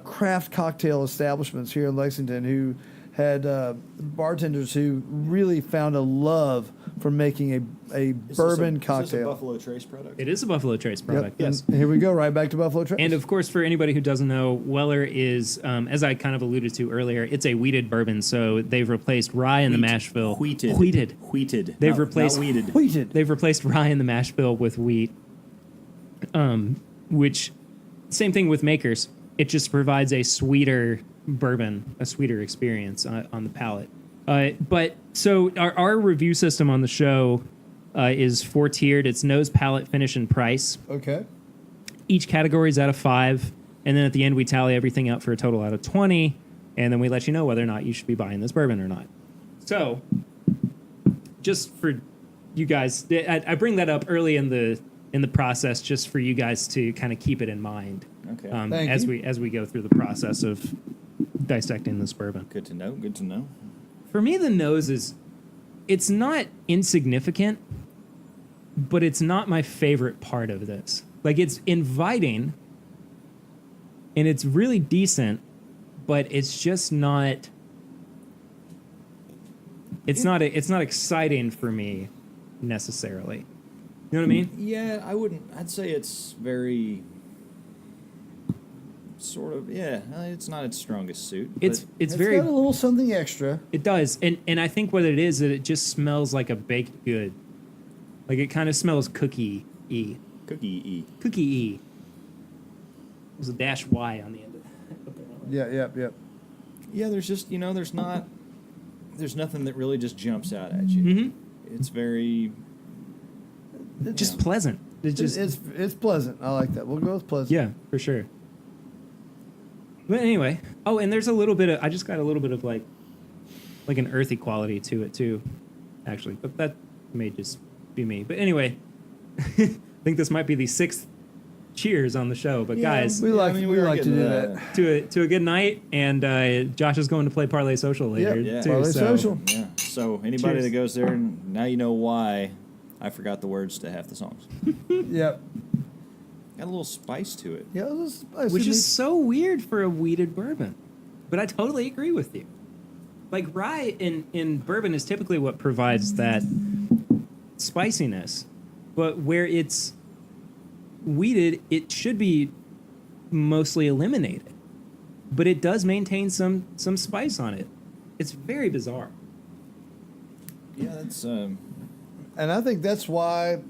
craft cocktail establishments here in Lexington who had bartenders who really found a love for making a bourbon cocktail. Is this a Buffalo Trace product? It is a Buffalo Trace product, Yep. yes. And here we go, right back to Buffalo Trace. And of course, for anybody who doesn't know, Weller is, as I kind of alluded to earlier, it's a wheated bourbon. So they've replaced rye in the mash bill. Wheated. They've not replaced wheated. Wheated. They've replaced rye in the mash bill with wheat. Which, same thing with makers. It just provides a sweeter bourbon, a sweeter experience on the palate. But so our review system on the show is 4-tiered. It's nose, palate, finish, and price. Okay. Each category is out of 5, and then at the end we tally everything up for a total out of 20, and then we let you know whether or not you should be buying this bourbon or not. So, just for you guys, I bring that up early in the process, just for you guys to kind of keep it in mind. Okay. Thank as you. we go through the process of dissecting this bourbon. Good to know. Good to know. For me, the nose it's not insignificant, but it's not my favorite part of this. Like, it's inviting and it's really decent, but it's just not it's not exciting for me necessarily. You know what I mean? Yeah, I wouldn't. I'd say it's very sort of. Yeah, it's not its strongest suit. It's It's very got a little something extra. It does, and I think what it is that it just smells like a baked good. Like, it kind of smells cookie-y. Cookie E. Cookie E. There's a dash Y on the end of it. Yeah. Yeah, there's just there's nothing that really just jumps out at you. Mm-hmm. It's very Just pleasant. It's just It's pleasant. I like that. We'll go with pleasant. yeah, for sure. But anyway, oh, and there's a little bit of I just got a little bit of like an earthy quality to it too, actually. But that may just be me. But anyway, I think this might be the 6th cheers on the show. But guys, we like to do that. to a good night, and Josh is going to play Parlay Social later Yeah. too. Parlay so Social. Yeah. So anybody Cheers. that goes there, now you know why I forgot the words to half the songs. Yep. Got a little spice to it. Yeah, which is so weird for a weeded bourbon. But I totally agree with you. Like rye in bourbon is typically what provides that spiciness, but where it's weeded, it should be mostly eliminated. But it does maintain some spice on it. It's very bizarre. Yeah, that's And I think that's why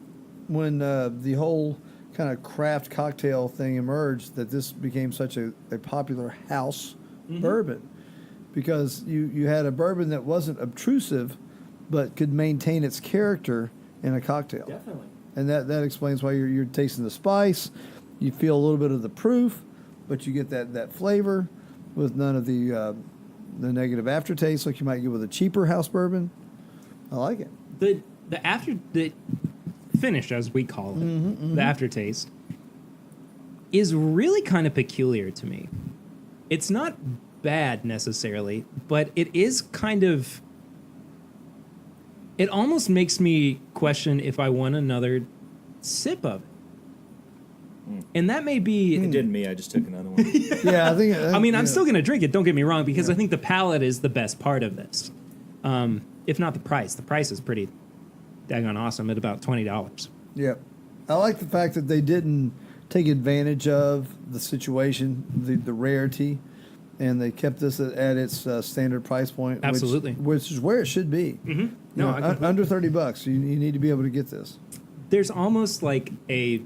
when the whole kind of craft cocktail thing emerged, that this became such a popular house bourbon. Because you had a bourbon that wasn't obtrusive, but could maintain its character in a cocktail. Definitely. And that explains why you're tasting the spice. You feel a little bit of the proof, but you get that flavor with none of the negative aftertaste like you might get with a cheaper house bourbon. I like it. The finish, as we call it, the aftertaste, is really kind of peculiar to me. It's not bad necessarily, but it is kind of. It almost makes me question if I want another sip of it. And that may be. it didn't me. I just took another one. Yeah, I think. I mean, I'm still going to drink it, don't get me wrong, because I think the palate is the best part of this. If not the price. The price is pretty daggone awesome at about $20. Yeah, I like the fact that they didn't take advantage of the situation, the rarity, and they kept this at its standard price point. Absolutely. which is where it should be. Mm-hmm. You No, know, under $30, you need to be able to get this. There's almost like a.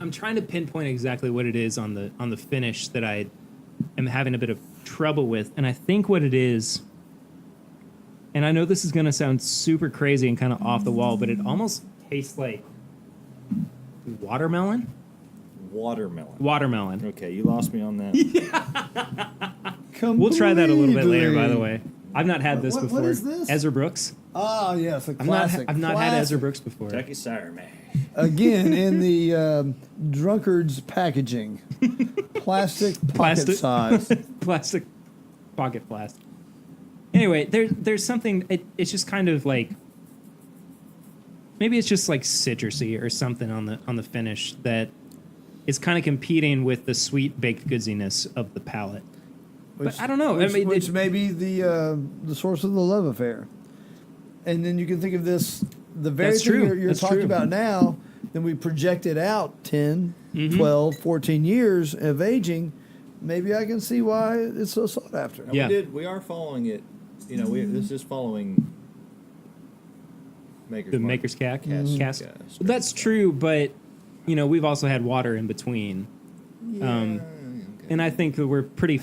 I'm trying to pinpoint exactly what it is on the finish that I am having a bit of trouble with, and I think what it is. And I know this is going to sound super crazy and kind of off the wall, but it almost tastes like watermelon. Watermelon. Okay, you lost me on that. We'll try that a little bit later, by the way. I've not had this What before. is this? Ezra Brooks. Oh, yes, a classic. I've not had Ezra Brooks before. Kentucky Sour Mash. Again, in the drunkard's packaging. Plastic pocket size. Plastic pocket flask. Anyway, there's something. It's just kind of like maybe it's just like citrusy or something on the finish that is kind of competing with the sweet baked goodsiness of the palate. But I don't know. Which may be the source of the love affair. And then you can think of this, the very That's thing true. you're That's talking true. about now, then we project it out 10, Mm-hmm. 12, 14 years of aging. Maybe I can see why it's so sought after. Now, Yeah. we are following it. This is following Maker's The Mark. Maker's Cask. Cask. That's true, but we've also had water in between, Okay. and I think that we're pretty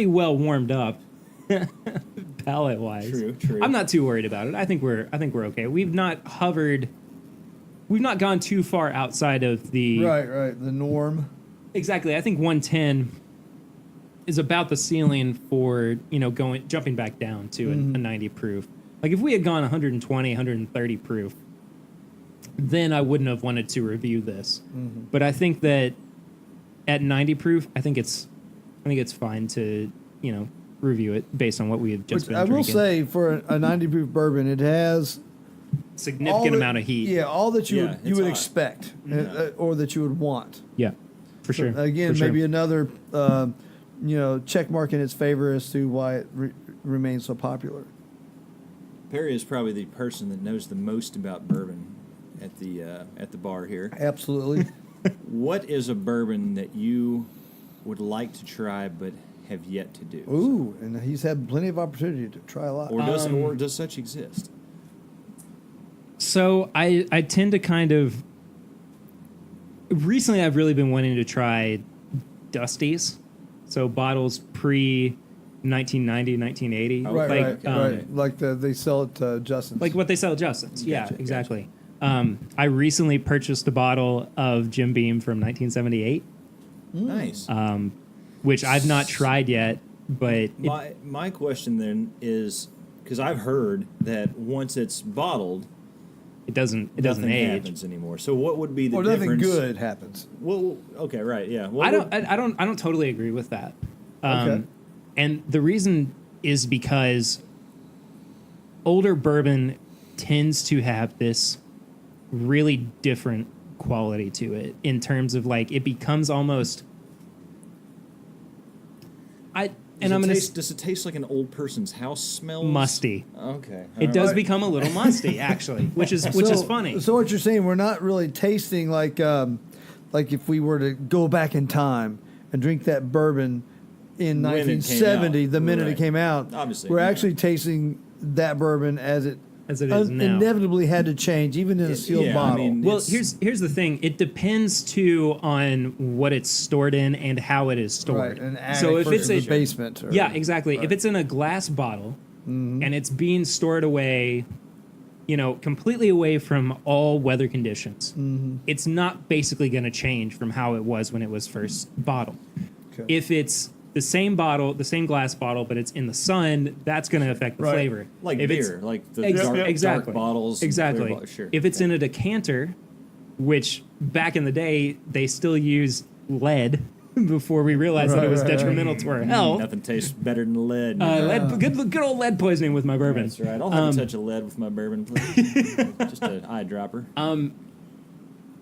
well warmed up, palate wise. True. I'm not too worried about it. I think we're okay. We've not gone too far outside of the Right, the norm. Exactly. I think 110 is about the ceiling for jumping back down to a 90 proof. Like if we had gone 120, 130 proof, then I wouldn't have wanted to review this. But I think that at 90 proof, I think it's fine to review it based on what we have just Which been I will drinking. say, for a 90 proof bourbon, it has Significant amount of heat. Yeah, all that you Yeah, would it's hot. expect, Yeah. or that you would want. Yeah, for sure. Again, For sure. maybe another check mark in its favor as to why it remains so popular. Perry is probably the person that knows the most about bourbon at the bar here. Absolutely. What is a bourbon that you would like to try but have yet to do? Ooh, and he's had plenty of opportunity to try a lot. Or does such exist? So I tend to kind of recently I've really been wanting to try Dusties, so bottles pre 1990, 1980, Right. Like they sell it to Justin's. like what they sell at Justin's. Yeah, Gotcha, exactly. I recently purchased a bottle of Jim Beam from 1978, Nice. which I've not tried yet, but My question then is, because I've heard that once it's bottled, it doesn't nothing age. happens anymore. So what would be the or difference? nothing good happens. Well, okay, right, yeah. I don't totally agree with that. Okay. And the reason is because older bourbon tends to have this really different quality to it in terms of like it becomes almost Does it taste like an old person's house smells? musty. Okay. It does right. become a little musty actually, which is funny. So what you're saying, we're not really tasting like if we were to go back in time and drink that bourbon in When it came 1970, out. the minute Right. it came out. Obviously, we're yeah. actually tasting that bourbon as it As it is now. inevitably had to change, even in a sealed yeah, I bottle. mean, Well, It's- here's the thing. It depends too on what it's stored in and how it is stored. right, an attic So if it's versus a a basement. Or, yeah, exactly. If right. it's in a glass bottle and it's being stored away, completely away from all weather conditions, it's not basically going to change from how it was when it was first bottled. Okay. If it's the same bottle, the same glass bottle, but it's in the sun, that's going to affect the Right. flavor. like If it's- beer, like the Ex- dark, exactly. dark bottles. and Exactly. clear bottles, sure. If it's in a decanter, which back in the day they still used lead before we realized that it was Right, right, detrimental to our health. Nothing tastes better than lead. Good old lead poisoning with my bourbon. That's right. I'll have a touch of lead with my bourbon, please. Just an eyedropper.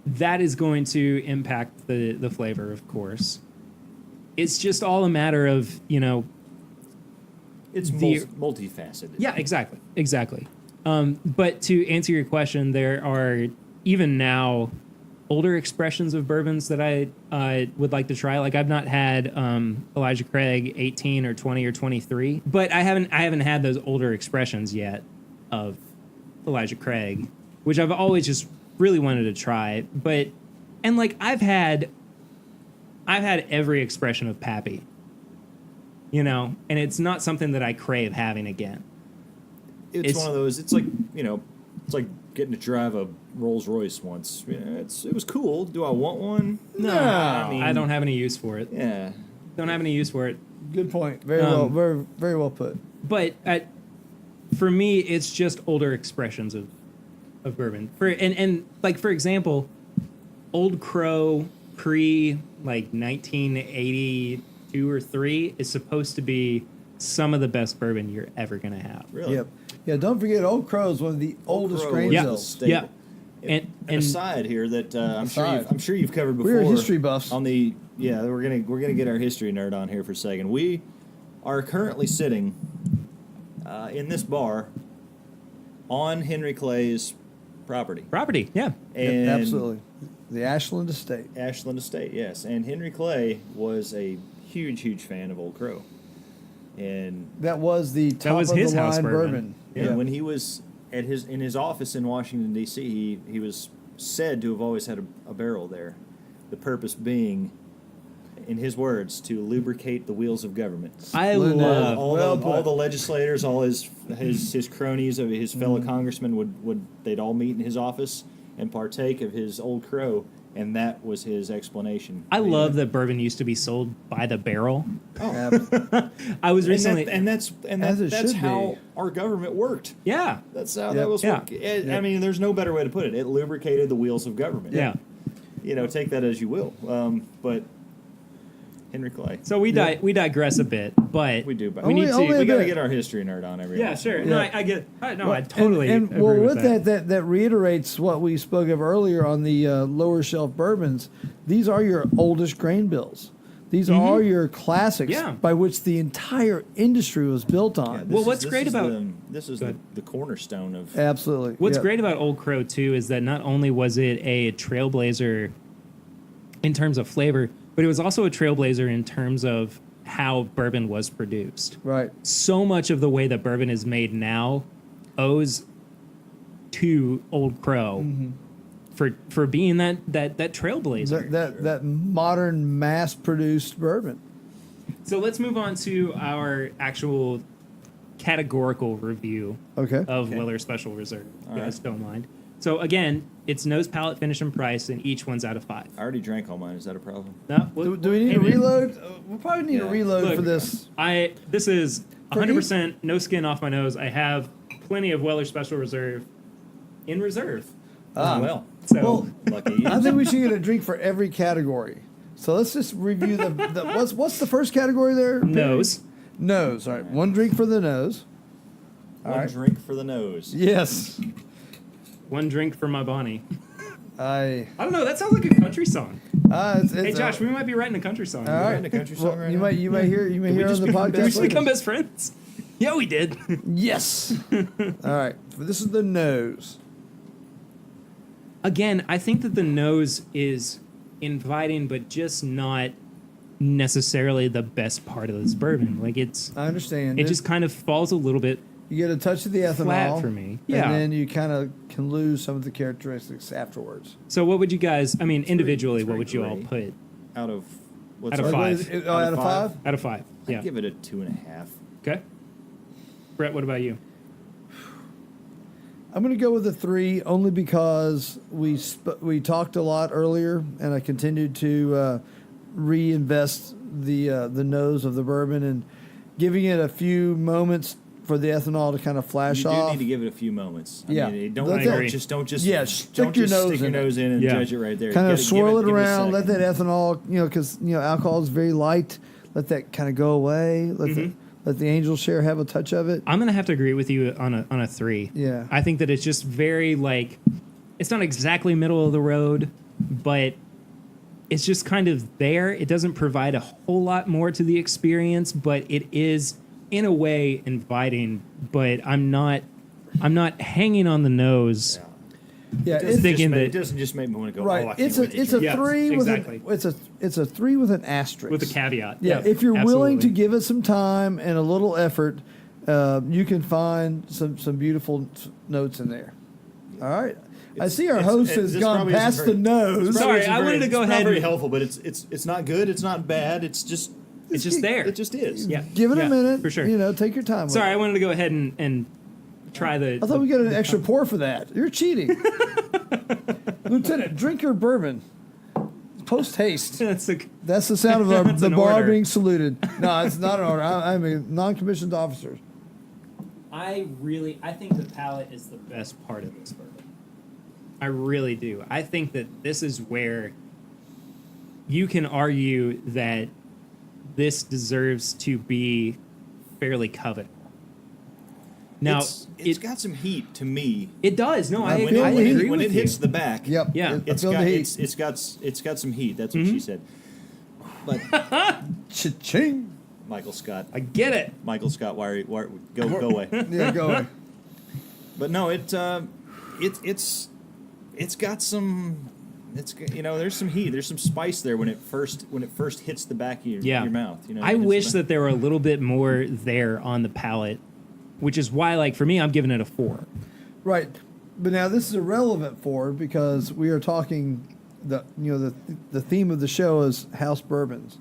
That is going to impact the flavor, of course. It's just all a matter of, It's the- multifaceted. yeah, exactly. But to answer your question, there are even now older expressions of bourbons that I would like to try. Like I've not had Elijah Craig 18 or 20 or 23, but I haven't had those older expressions yet of Elijah Craig, which I've always just really wanted to try. And like I've had every expression of Pappy, and it's not something that I crave having again. It's one of those. It's like it's like getting to drive a Rolls Royce once. It was cool. Do I want one? No, I mean, I don't have any use for it. Yeah. Don't have any use for it. Good point. Very very well put. But for me, it's just older expressions of bourbon. For example, Old Crow pre like 1982 or 3 is supposed to be some of the best bourbon you're ever gonna have. Really? Yep. Yeah. Don't forget, Old Crow is one of the oldest Crow grain was Yeah. the bills. staple. Yeah. And aside here that Aside. I'm sure you've covered before. We're history buffs. On the we're gonna get our history nerd on here for a second. We are currently sitting in this bar on Henry Clay's property. Property, yeah. And Yep, absolutely. The Ashland Estate. Ashland Estate, yes. And Henry Clay was a huge fan of Old Crow. And That was the top was of his the house line bourbon. And when he was in his office in Washington D.C., he was said to have always had a barrel there. The purpose being, in his words, to lubricate the wheels of government. I Splendid. love All the legislators, all his cronies of his fellow congressmen they'd all meet in his office and partake of his Old Crow, and that was his explanation. I love that bourbon used to be sold by the barrel. Ab- I was And, recently As it that's should how be. our government worked. yeah. That's how Yep. that was. Yeah. I mean, there's no better way to put it. It lubricated the wheels of government. Yeah. Take that as you will. But Henry Clay, So we digress a bit, but we do. But Only- we only a got to bit. get our history nerd on every. yeah, once sure. in a No, while. I get. No, I And- totally. And, agree well, with with that reiterates what we spoke of earlier on the lower shelf bourbons. These are your oldest grain bills. These are your classics Yeah. by which the entire industry was built on. Yeah, Well, what's great about- this is Go ahead. the cornerstone of. Absolutely. What's Yep. great about Old Crow too is that not only was it a trailblazer in terms of flavor, but it was also a trailblazer in terms of how bourbon was produced. Right. So much of the way that bourbon is made now owes to Old Crow for being that trailblazer. That modern mass-produced bourbon. So let's move on to our actual categorical review Okay. of Okay. Weller Special Reserve. If All you guys right. don't mind. So again, it's nose, palate, finish, and price, and each one's out of 5. I already drank all mine. Is that a problem? No, Do we need hey, to man. reload? We'll probably need to Yeah. reload Look, for this. This is For 100% no skin off my nose. I have plenty of Weller Special Reserve in reserve. Well, So Well, lucky you. I think we should get a drink for every category. So let's just review the what's the first category there? nose. Nose. All right. One drink for the nose. One all right. drink for the nose. Yes. One drink for my Bonnie. I. I don't know. That sounds like a country song. It's, Hey Josh, we might be writing a country song. all We're right. in a country Well, song right you now? might hear we on just the become Did we podcast. just become later. best friends? Yeah, we did. Yes. All right. This is the nose. Again, I think that the nose is inviting, but just not necessarily the best part of this bourbon. Like I understand. it just kind of falls a little bit. you get a touch of the ethanol flat for me. Yeah. and then you kind of can lose some of the characteristics afterwards. So, what would you guys? I mean, individually, it's what very would you all gray. put Out of what's Out of our- five. Out of 5? out of 5? I'd Yeah. give it a 2.5. Okay. Brett, what about you? I'm going to go with a 3 only because we talked a lot earlier, and I continued to reinvest the nose of the bourbon and giving it a few moments for the ethanol to kind of flash You do off. need to give it a few moments. Yeah. I mean, don't, That's it. don't just Yeah, don't stick your just nose stick your in it. nose in and Yeah. judge it right there. Kind You of gotta swirl give it a around, let second. that ethanol, because alcohol is very light. Let that kind of go away. Let the angel share have a touch of it. I'm gonna have to agree with you on a 3. Yeah. I think that it's just very like, it's not exactly middle of the road, but it's just kind of there. It doesn't provide a whole lot more to the experience, but it is in a way inviting. But I'm not hanging on the nose. Yeah, It doesn't, it's, thinking it that- doesn't just make me want to go. right. Oh, I can't It's a wait to it's a drink. Yes, 3 exactly. with it's a 3 with an asterisk With a caveat. Yeah, if you're willing to absolutely. give it some time and a little effort, you can find some beautiful notes in there. All right. I see our host has this gone probably isn't past very- the nose. It's Sorry, probably isn't I wanted to go it's not ahead very and- helpful, but it's not good. It's not bad. It's just there. It just is. Yeah. Give it Yeah, a minute. for sure. Take your time. with Sorry, it. I wanted to go ahead and try the. I thought we got an extra pour for that. You're cheating, Lieutenant. Drink your bourbon. Post haste. That's a, That's the sound of That's the an bar order. being saluted. No, it's not an order. I'm a non-commissioned officer. I think the palate is the best part of this bourbon. I really do. I think that this is where you can argue that this deserves to be fairly coveted. Now, it's got some heat to me. it does. No, I When agree, it- I when it- agree when with it you. hits the back. Yep. Yeah. I It's feel got the heat. it's got some heat. That's what she said. But Cha-ching. Michael Scott, I get it. Michael Scott, why go away? Yeah, go away. But no, it's got some. There's some heat. There's some spice there when it first hits the back of your mouth. I wish that there were a little bit more there on the palate, which is why, like, for me, I'm giving it a 4. Right, but now this is irrelevant for because we are talking the theme of the show is house bourbons.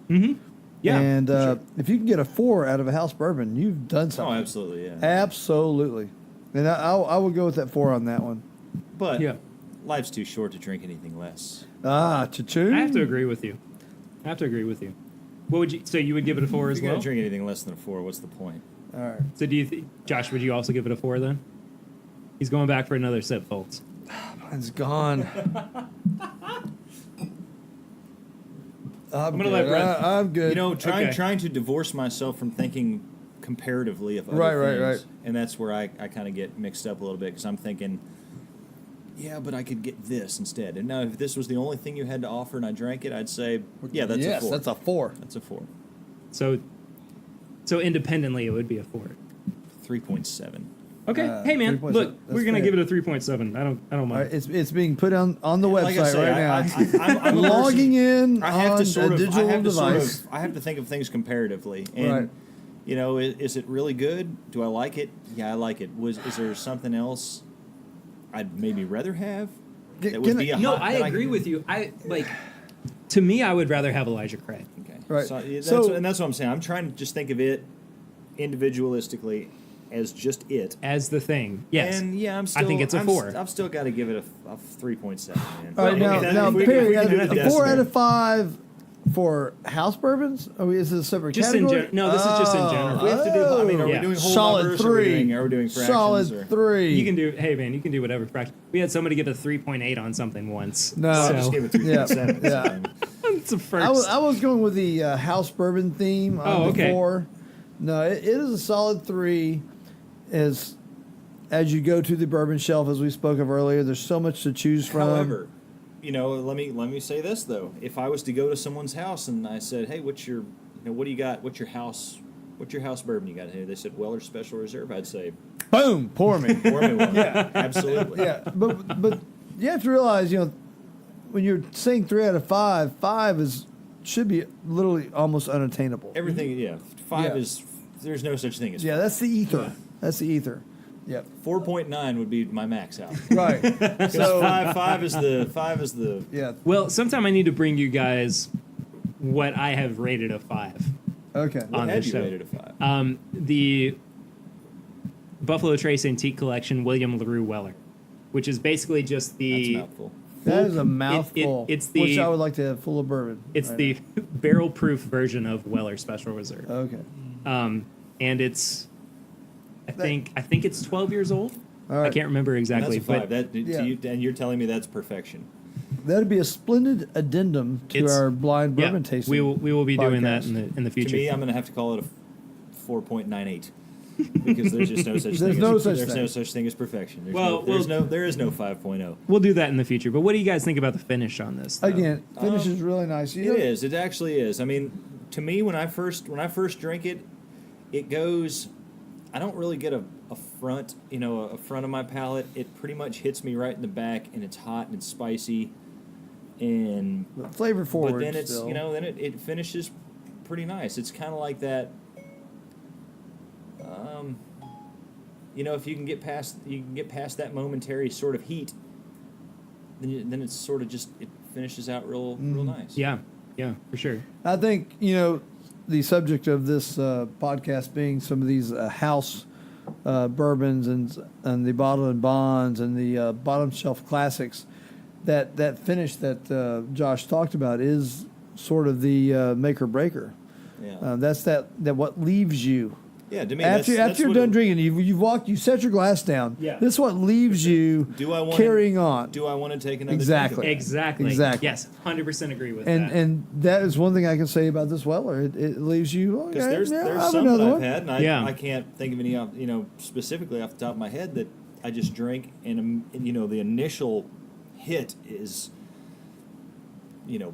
Yeah, and for sure. if you can get a 4 out of a house bourbon, you've done Oh, something. absolutely, yeah. Absolutely, and I would go with that 4 on that one. But Yeah. life's too short to drink anything less. Cha-ching. I have to agree with you. What would you? So you would give it a 4 If as you're well? gonna drink anything less than a 4, what's the point? All right. So do you, Josh? Would you also give it a 4 then? He's going back for another sip, folks. Mine's gone. I'm gonna good. let Brett- I'm good. Okay. Trying to divorce myself from thinking comparatively of other Right. things, and that's where I kind of get mixed up a little bit because I'm thinking, yeah, but I could get this instead. And now, if this was the only thing you had to offer and I drank it, I'd say, yeah, that's yes, a 4. that's a 4. That's a 4. So independently, it would be a 4. 3.7. Okay. Hey 3.7. man, look, That's we're gonna fair. give it a 3.7. I don't All mind. right, it's being put on the Like I website say, right now. I'm a Logging person- in I have on to sort a of, digital I have to device. I have to think of things comparatively, and Right. is it really good? Do I like it? Yeah, I like it. Is there something else I'd maybe rather have? that would be a No, hot, I that agree with you. To me, I would rather have Elijah Craig. Okay. Right. And that's what I'm saying. I'm trying to just think of it individualistically as just it. As the thing. Yes. And yeah, I think it's a 4. I've still got to give it a 3.7. Man. All right, now, Okay, now, if we Perry, can do a decimal. 4 out of 5 for house bourbons? Is this a separate Just in category? general. No, this is just in general. If we have to do. I mean, are Yeah. we doing whole Solid numbers? 3. Are we doing fractions? Solid or? 3. You can do. Hey man, you can do whatever fraction. We had somebody give a 3.8 on something once. No. I'll so just give it 3.7. Yeah. it's a first. I was going with the house bourbon theme on Oh, the okay. 4. No, it is a solid 3. As you go to the bourbon shelf, as we spoke of earlier, there's so much to choose from. However, let me say this though: if I was to go to someone's house and I said, "Hey, what do you got? What's your house bourbon you got here?" They said, "Weller Special Reserve." I'd say, Boom, pour me. "Pour me one." Yeah, absolutely. Yeah, but you have to realize, when you're saying 3 out of 5 should be literally almost unattainable. Everything, yeah. 5 Yeah. is there's no such thing as Yeah, that's the ether. That's the ether. Yep. 4.9 would be my max out. Right. So five is the Yeah. Well, sometime I need to bring you guys what I have rated a 5. Okay. what on had this you show. rated a 5? The Buffalo Trace Antique Collection, William LaRue Weller, which is basically just That's a the mouthful. That is a mouthful. it's which the- I would like to have full of bourbon. it's right the barrel proof version of Weller Special Reserve. now. Okay. And it's I think it's 12 years old. All right. I can't remember And exactly, that's a 5. but To Yeah. you, and you're telling me that's perfection. That'd be a splendid addendum to It's- our blind yeah, bourbon tasting. we will be doing that podcast. in the To future. me, I'm going to have to call it a 4.98 because there's just no such There's thing. no as, such there's thing. no such thing as perfection. There is no 5.0. We'll do that in the future. But what do you guys think about the finish on this? though? Again, finish is really nice. It is. It actually is. I mean, to me, when I first drink it, it goes. I don't really get a front, a front of my palate. It pretty much hits me right in the back, and it's hot and it's spicy, and Flavor forward. but then it's still. then it finishes pretty nice. It's kind of like that. If you can get past that momentary sort of heat, then it's sort of just it finishes out real nice. Yeah, for sure. I think the subject of this podcast being some of these house bourbons and the bottle and bonds and the bottom shelf classics. That finish that Josh talked about is sort of the make or breaker. Yeah. That's what leaves you. Yeah, to me, After you're done drinking, you set your glass down. Yeah. This is what leaves you Do I want carrying on. Do I want to take another Exactly. drink of Exactly. Exactly. Yes, 100% agree with And that. and that is one thing I can say about this Weller. It leaves you. Okay, Because there's I'll have some that another I've one. had, and Yeah. I can't think of any specifically off the top of my head that I just drink, and the initial hit is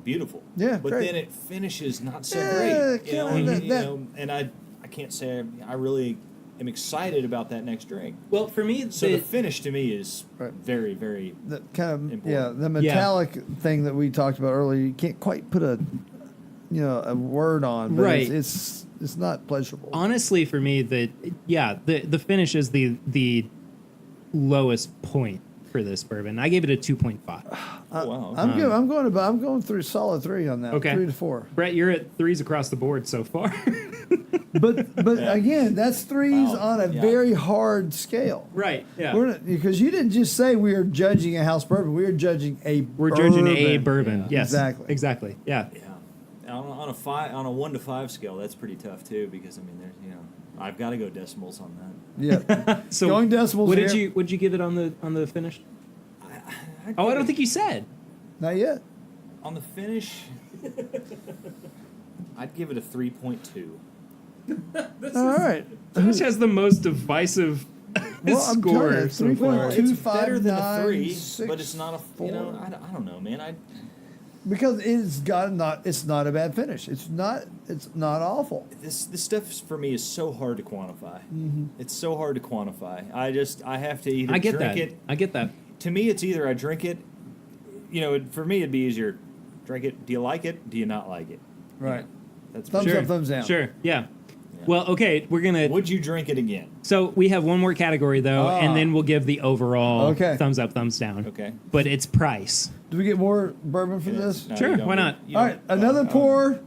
beautiful. Yeah, but great. then it finishes not so Yeah, great. that- And I can't say I really am excited about that next drink. Well, for me, So the finish to me is Right. very, very The kind of Important. the metallic thing that we talked about earlier. You can't quite put a word on, but Right. it's not pleasurable. honestly, for me, the finish is the lowest point for this bourbon. I gave it a 2.5. oh wow. I'm going through solid 3 on that. Okay. 3 to 4. Brett, you're at 3s across the board so far. But Yeah. again, that's 3s Wow. on a Yeah. very hard scale. Right. Yeah. We're not, because you didn't just say we are judging a house bourbon. We are judging a We're judging a bourbon. Yeah. Yes. Exactly. Exactly. Yeah. Yeah, on a 1 to 5 scale, that's pretty tough too, because I mean, there's I've got to go decimals on that. Yeah. So Going decimals What did here. you give it on the finish? I'd Oh, I give don't it- think you said. Not yet. on the finish. I'd give it a 3.2. All right. Josh has the most divisive Well, I'm telling you, score so far. 3.2. It's 2, better than a 5, 3, 9, 6, but it's not a 4. I don't know, man. Because it's not a bad finish. It's not awful. This stuff for me is so hard to quantify. It's so hard to quantify. I have to either I get drink that. it. I get that. To me, it's either I drink it. For me, it'd be easier. Drink it. Do you like it? Do you not like it? Right. That's Thumbs Sure. up, thumbs down. Sure. Yeah. Well, okay, we're gonna. Would you drink it again? So we have one more category though, and then we'll give the overall Okay. thumbs up, thumbs down. Okay. But it's price. Do we get more bourbon for this? No, Sure, you don't why need- not? you All don't- right, another pour.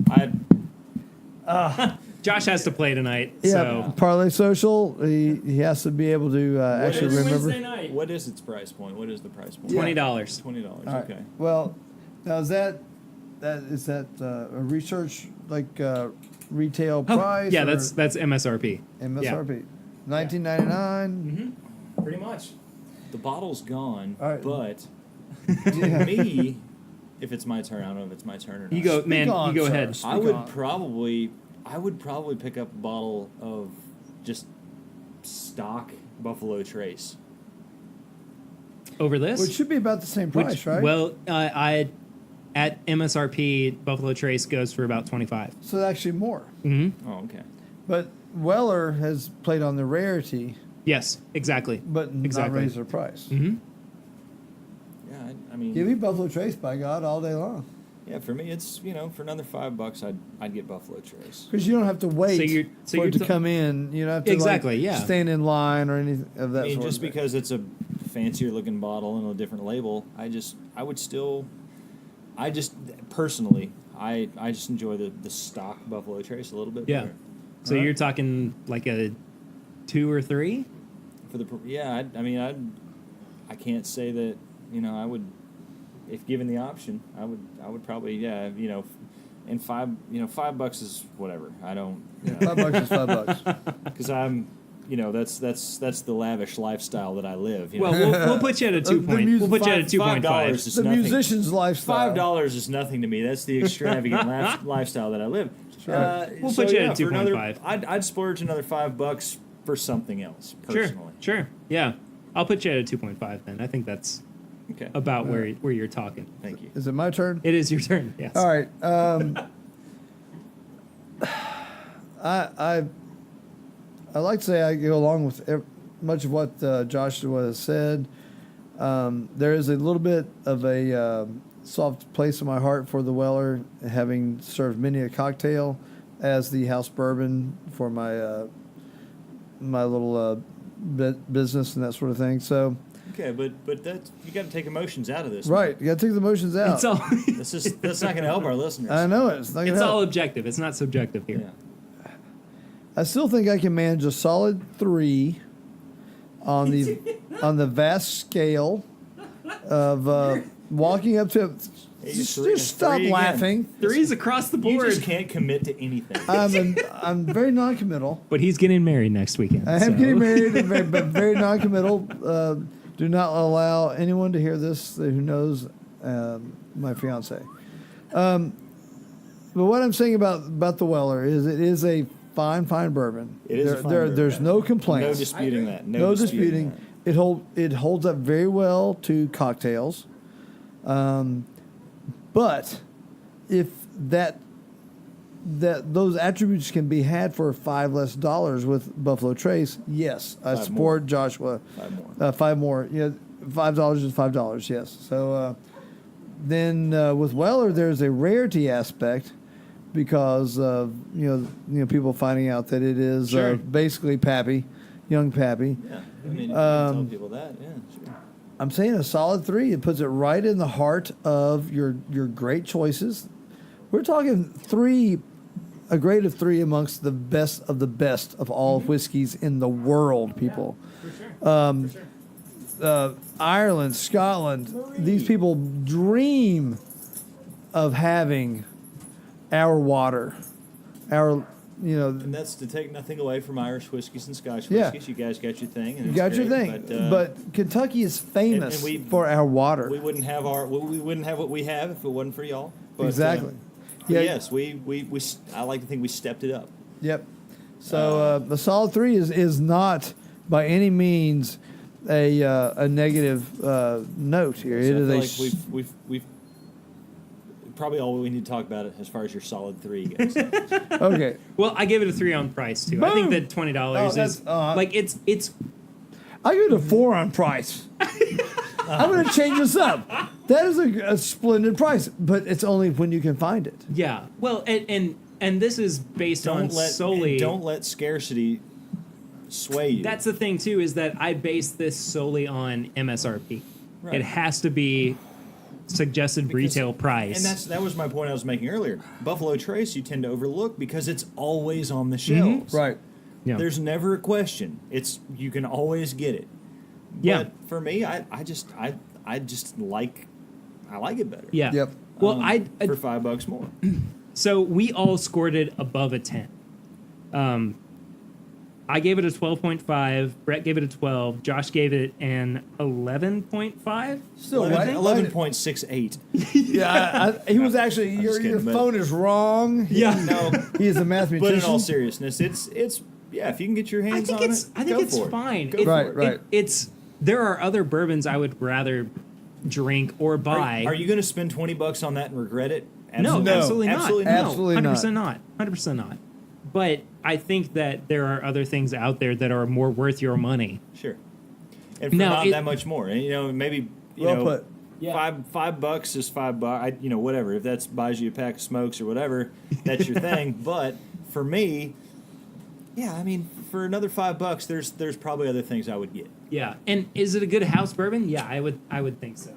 Josh has to play tonight. Yeah, So. Parlay Social. He has to be able to actually is- remember. Wednesday night. What is its price point? What is the price point? $20. $20. All right. Okay. Well, now is that a research retail Oh, price? yeah, or that's MSRP. MSRP. $19.99. Pretty much. The bottle's gone, All right. but Yeah. to me, if it's my turn, I don't know if it's my turn or not. You go, man. on, You go sir. ahead. Speak I would on. probably pick up a bottle of just stock Buffalo Trace. Over this. Which should be about the same price, right? Well, I at MSRP Buffalo Trace goes for about 25. So actually more. Mm-hmm. Oh, okay. But Weller has played on the rarity, Yes, exactly. but Exactly. not raised their price. Mm-hmm. Yeah, I mean, Give me Buffalo Trace, by God, all day long. yeah. For me, it's for another $5, I'd get Buffalo Trace. Because you don't have to wait So for you're it to ta- come in. You don't have to Exactly, yeah. stand in line or anything of that I mean, sort. just of thing. because it's a fancier looking bottle and a different label, I just personally, I just enjoy the stock Buffalo Trace a little bit Yeah. better. So Alright. you're talking like a 2 or 3? I can't say that I would, if given the option, I would probably and $5 is whatever. I don't $5 is $5. because I'm that's the lavish lifestyle that I live. Well, we'll put you at a 2 The point. music- We'll put you at a $5 2.5. is The nothing. musician's lifestyle. $5 is nothing to me. That's the extravagant lifestyle that I live. Sure. We'll put you at for another- 2.5. I'd splurge another $5 for something else personally. Sure. Yeah. I'll put you at a 2.5 then. I think that's Okay. about where you're talking. Thank you. Is it my turn? It is your turn. Yes. All right. I like to say I go along with much of what Joshua has said. There is a little bit of a soft place in my heart for the Weller, having served many a cocktail as the house bourbon for my my little business and that sort of thing. So, Okay, but that you got to take emotions out of this. right, you got to take the emotions out. It's all That's not going to help our listeners. I know it. It's not gonna it's help. all objective. It's not subjective here. Yeah. I still think I can manage a solid 3 on the vast scale of walking up to. Hey, Just, three- just stop three again. laughing. Threes across the You board. just can't commit to anything. I'm very non-committal. But he's getting married next weekend. I am so- getting married, but very non-committal. Do not allow anyone to hear this who knows my fiance. But what I'm saying about the Weller is it is a fine bourbon. It is a fine bourbon. There's no complaints. No disputing that. No disputing. that. It holds up very well to cocktails. But if those attributes can be had for $5 less with Buffalo Trace, yes, I Five support more. Joshua. 5 more. 5 more. Yeah, $5 is $5. Yes. So then with Weller, there's a rarity aspect because of people finding out that it is Sure. basically Pappy, young Pappy. Yeah. I mean, you can tell people that. Yeah, sure. I'm saying a solid 3. It puts it right in the heart of your great choices. We're talking 3, a grade of 3 amongst the best of all whiskeys in the world, people. For sure. Ireland, Scotland, these people dream of having our water, And that's to take nothing away from Irish whiskeys and Scotch Yeah. whiskeys. You guys got your thing. And you it's got your great, thing. But Kentucky is famous for our water. we wouldn't have what we have if it wasn't for y'all. But, Exactly. But Yeah. yes, I like to think we stepped it up. Yep. So the solid 3 is not by any means a negative note here. So It I is feel like we've probably all we need to talk about it as far as your solid 3 goes. okay. Well, I give it a 3 on price too. I think that $20 Oh, that's- is like it's I give it a 4 on price. I'm going to change this up. That is a splendid price, but it's only when you can find it. yeah. Well, and and this is based on solely. Don't let scarcity sway you. That's the thing too, is that I base this solely on MSRP. Right. It has to be suggested retail price. And that was my point I was making earlier. Buffalo Trace you tend to overlook because it's always on the shelves. Right. Yeah. There's never a question. You can always get it. Yeah. But for me, I just like it better. Yeah. Yep. Well, for $5 more. So we all scored it above a 10. I gave it a 12.5. Brett gave it a 12. Josh gave it an 11.5. Still 11.68. Yeah, he was actually. I'm just Your kidding, but- phone is wrong. Yeah. No, He is a mathematician. but in all seriousness, it's yeah. If you can get your hands on it, I think go it's for it. fine. Go It- for Right, it. right. It's there are other bourbons I would rather drink or buy. Are you going to spend $20 on that and regret it? No, No. absolutely not. Absolutely No, not. Absolutely 100% not. 100% not. But I think that there are other things out there that are more worth your money. Sure. And for Now, not it- that much more. And, maybe Well put. Yeah. $5 is $5. Whatever. If that buys you a pack of smokes or whatever, that's your thing. But for me, yeah, for another $5, there's probably other things I would get. Yeah. And is it a good house bourbon? Yeah, I would think so.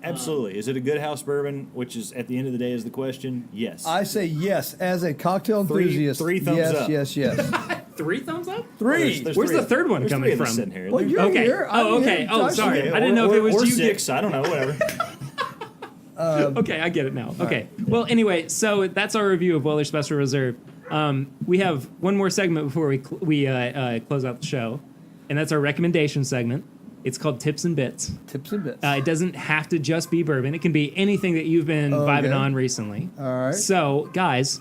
Absolutely. Is it a good house bourbon? Which is at the end of the day is the question. Yes. I say yes as a cocktail Three- enthusiast. three thumbs yes, up. Yes, yes, 3 thumbs up? Three. There's Where's three- the third one there's coming three of us from? sitting here. Well, you're Okay. here. Oh, I'm okay. here. Oh, Josh, sorry. you're here. I didn't know if it was or you. 6. I don't know. Whatever. Okay, I get it now. Okay. Well, anyway, so that's our review of Weller Special Reserve. We have one more segment before we close out the show, and that's our recommendation segment. It's called Tips and Bits. Tips and bits. It doesn't have to just be bourbon. It can be anything that you've been vibing Okay. on recently. All right. So, guys,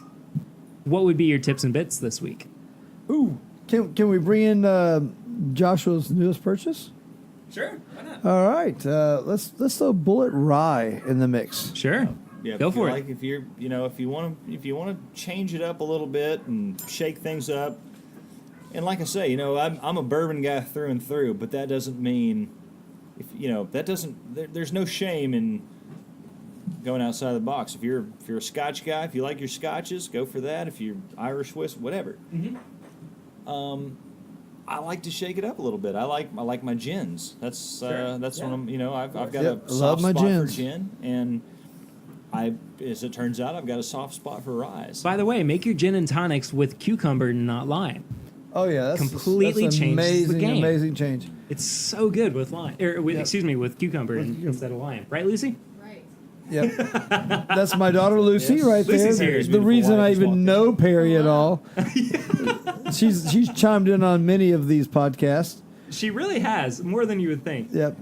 what would be your tips and bits this week? Ooh, can we bring in Joshua's newest purchase? Sure. Why not? All right. Let's throw Bullet Rye in the mix. Sure. Yeah, Go if for you it. Like if you want to change it up a little bit and shake things up, and like I say, I'm a bourbon guy through and through, but that doesn't mean there's no shame in going outside the box. If you're a Scotch guy, if you like your Scotches, go for that. If you're Irish whiskey, whatever. Mm-hmm. I like to shake it up a little bit. I like my gins. That's Sure. that's Yeah. when I've got Yep, a love soft my spot gins. for gin, and as it turns out, I've got a soft spot for rye. By the way, make your gin and tonics with cucumber and not lime. Oh yeah, that's Completely that's changes the amazing, game. amazing change. It's so good with lime, Yep. excuse me, with cucumber With cucumber. instead of lime. Right, Lucy? Right. Yep. That's my daughter Lucy Yes. right Lucy's there. here. The Beautiful reason wife I just even walked know Perry at Wow. all. She's chimed in on many of these podcasts. She really has more than you would think. Yep.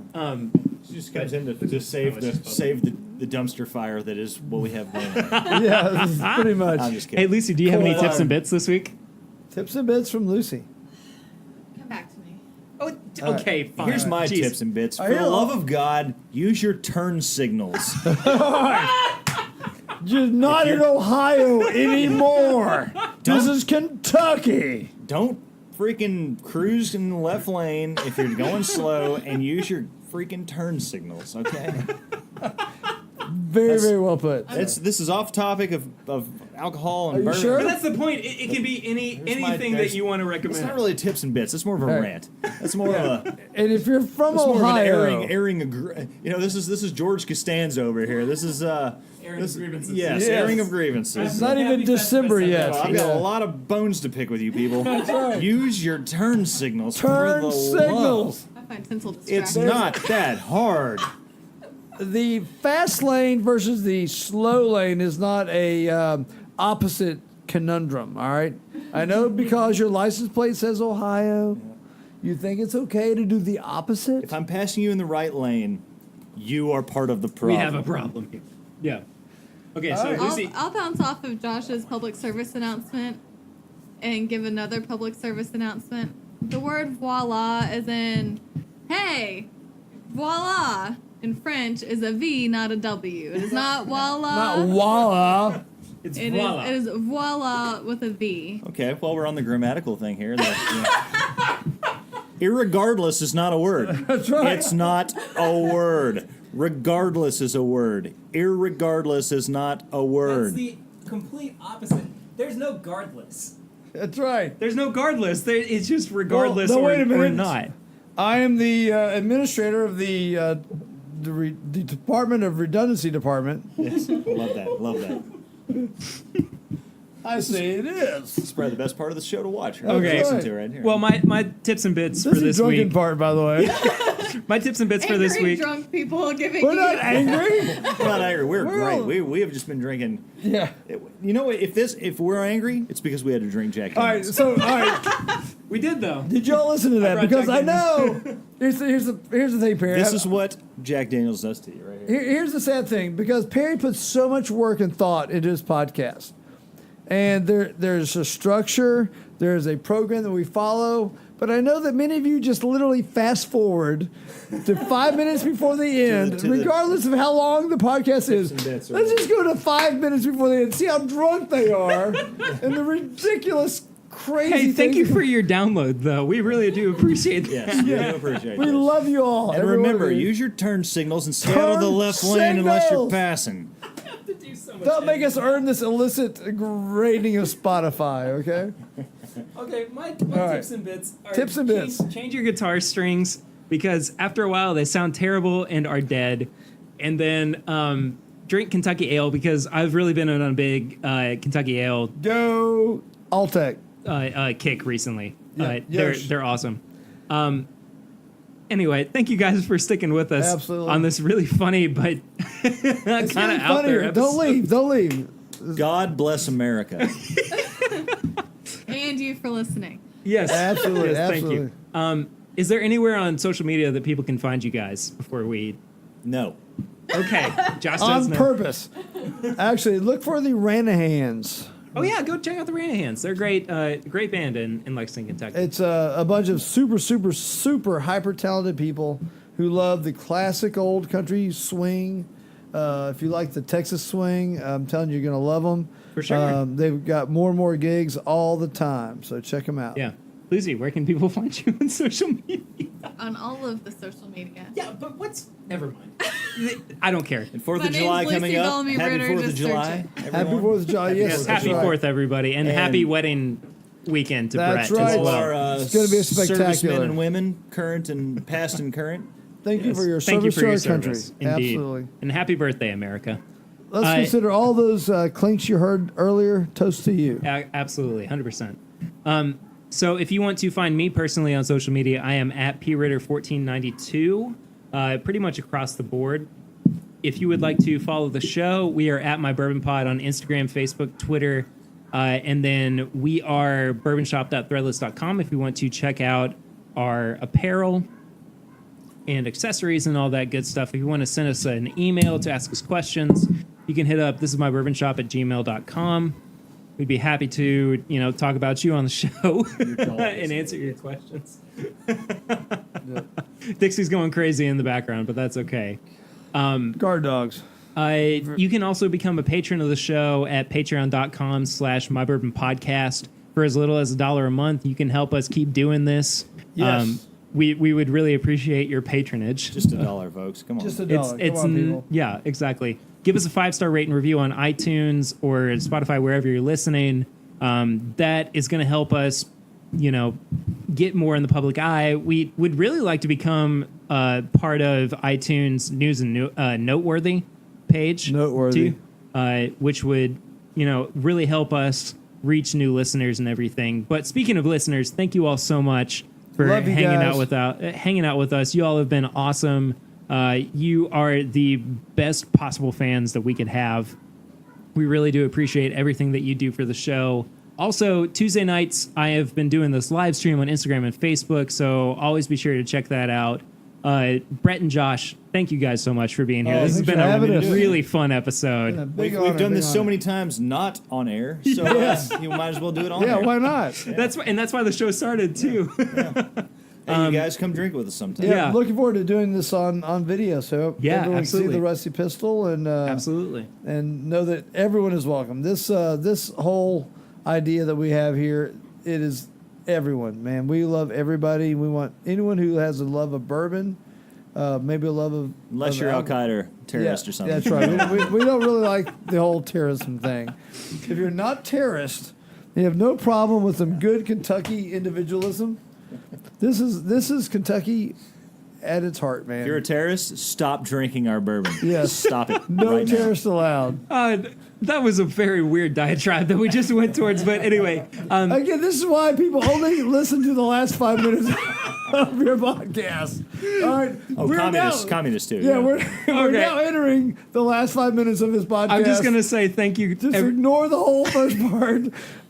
She just comes in to save the dumpster fire that is what we have going on. Yeah, this is pretty much. I'm just Hey, kidding. Lucy, do you have any Cool. tips and bits this week? Tips and bits from Lucy. Come back to me. Oh, All right. okay, fine. Here's my Jeez. tips and bits. I For the hear- love of God, use your turn signals. You're not in Ohio anymore. This is Kentucky. Don't freaking cruise in the left lane if you're going slow, and use your freaking turn signals. Okay. Very, That's- very well put. This is off topic of alcohol and Are you bourbon. sure? But that's the point. It can be anything that you want to recommend. It's not really tips and bits. It's more of a Right. rant. That's more of a. And if you're from It's more of an Ohio, airing. This is George Costanza over here. This is Airing this- grievances. Yes, Yes. airing of grievances. it's not even December yet. Well, I've got a lot of bones to pick with you people. That's right. Use your turn signals. Turn for the signals. I find tinsel Love. It's distracting. not that hard. The fast lane versus the slow lane is not a opposite conundrum. All right, I know because your license plate says Ohio, you think it's okay to do the opposite. If I'm passing you in the right lane, you are part of the We problem. have a problem here. Yeah. Okay, so Alright. Lucy. I'll bounce off of Josh's public service announcement and give another public service announcement. The word voila is in hey, voila in French is a V, not a W. It is not voila. Not voila. It's It voila. is voila with a V. Okay, well, we're on the grammatical thing here. Irregardless is not a word. That's right. It's not a word. Regardless is a word. Irregardless is not a word. That's the complete opposite. There's no guardless. That's right. There's no guardless. It's just regardless Well, no, wait a or minute. not. I am the administrator of the Department of Redundancy Department. Yes, love that. Love that. I say it is. It's probably the best part of the show to watch. Right? Okay. Listen to right here. Well, my tips and bits This for is the this drunken week. part, by the way. My tips and bits for Angry this week. drunk people giving We're you. not angry. we're not angry. We're We're great. all- We have just been drinking. Yeah. You know, if we're angry, it's because we had to drink Jack All right. Daniels. So, all right. We did though. Did y'all listen to that? brought Because Jack I know. Here's the thing, Perry. This is what Jack Daniels does to you right here. Here's the sad thing, because Perry puts so much work and thought into his podcast, and there's a structure, there's a program that we follow, but I know that many of you just literally fast forward to 5 minutes before the end, to the- regardless of how long the podcast is. and bits or Let's just go to 5 minutes before the end, see how drunk they are, and the ridiculous, crazy Hey, thank things you that- for your download though. We really do appreciate that. Yes, we do appreciate We this. love you all. And every one of remember, you. use your turn signals and stay out of the Turn left lane unless you're signals. passing. Don't make us earn this illicit rating of Spotify, okay? Okay, my right. tips and bits are Tips and bits. Change your guitar strings because after a while they sound terrible and are dead. And then drink Kentucky Ale because I've really been on a big Kentucky Ale Go Altec. kick recently. Yeah, They're yes. they're awesome. Anyway, thank you guys for sticking with us Absolutely. on this really funny but It's kind of getting out there funnier. episode. Don't leave. Don't leave. God bless America. And you for listening. Yes, Absolutely, Yes, absolutely. Thank you. Is there anywhere on social media that people can find you guys before we? No. Okay, Josh does On know. purpose. Actually, look for the Ranahans. Oh yeah, go check out the Ranahans. They're great, great band in Lexington, Kentucky. It's a bunch of super hyper talented people who love the classic old country swing. If you like the Texas swing, I'm telling you, you're going to love them. For sure. They've got more and more gigs all the time, so check them out. Yeah, Lucy, where can people find you on social media? On all of the social media. Yeah, but what's? Never mind. I don't care. And 4th My of July name's coming Lucy up. Bellamy Happy Ritter, 4th of just July. search Happy everyone. 4th of July. Yes, Yes, that's happy right. 4th, everybody, and And- happy wedding weekend to That's Brett right. as All well. our It's gonna be servicemen spectacular. and women, current and past and current. Thank you Yes. for your Thank you service for to your our service. country. Indeed. Absolutely. And happy birthday, America. Let's I- consider all those clinks you heard earlier. Toast to you. Absolutely, 100%. So if you want to find me personally on social media, I am at pritter1492, pretty much across the board. If you would like to follow the show, we are at My Bourbon Pod on Instagram, Facebook, Twitter, and then we are bourbonshop.threadless.com if you want to check out our apparel and accessories and all that good stuff. If you want to send us an email to ask us questions, you can hit up thisismybourbonshop@gmail.com. We'd be happy to, talk about you on the show and answer your questions. Dixie's going crazy in the background, but that's okay. Guard dogs. You can also become a patron of the show at patreon.com/mybourbonpodcast. For as little as $1 a month, you can help us keep doing this. Yes. We would really appreciate your patronage. Just $1, folks. Come on. Just $1. It's Come on, people. yeah, exactly. Give us a 5-star rate and review on iTunes or Spotify, wherever you're listening. That is going to help us, get more in the public eye. We would really like to become part of iTunes News and Noteworthy page. Noteworthy. Too, which would, really help us reach new listeners and everything. But speaking of listeners, thank you all so much for Love you guys. hanging out with us. You all have been awesome. You are the best possible fans that we could have. We really do appreciate everything that you do for the show. Also, Tuesday nights, I have been doing this live stream on Instagram and Facebook, so always be sure to check that out. Brett and Josh, thank you guys so much for being here. Oh, This has thanks been for a having us. really fun episode. We've done this so many times not on air, so you might as well do it on Yeah, air. why not? That's why the show started too. Hey, you guys come drink with us sometime. Yeah, Yeah. I'm looking forward to doing this on video, so Yeah, everyone can see absolutely. the Rusty Pistol and Absolutely. and know that everyone is welcome. This whole idea that we have here, it is everyone, man. We love everybody. We want anyone who has a love of bourbon maybe a love of Unless of you're Al alcohol. Qaeda terrorist or something. That's right. We don't really like the whole terrorism thing. If you're not terrorist, you have no problem with some good Kentucky individualism. This is Kentucky at its heart, man. If you're a terrorist, stop drinking our bourbon. Yes. Stop it. No right terrorists allowed. That was a very weird diatribe that we just went towards. But anyway, Again, this is why people only listen to the last 5 minutes of your podcast. All right. Now. Oh, communist too. Yeah, we're Okay. now entering the last 5 minutes of his podcast. I'm just gonna say thank you. Just ignore the whole first part.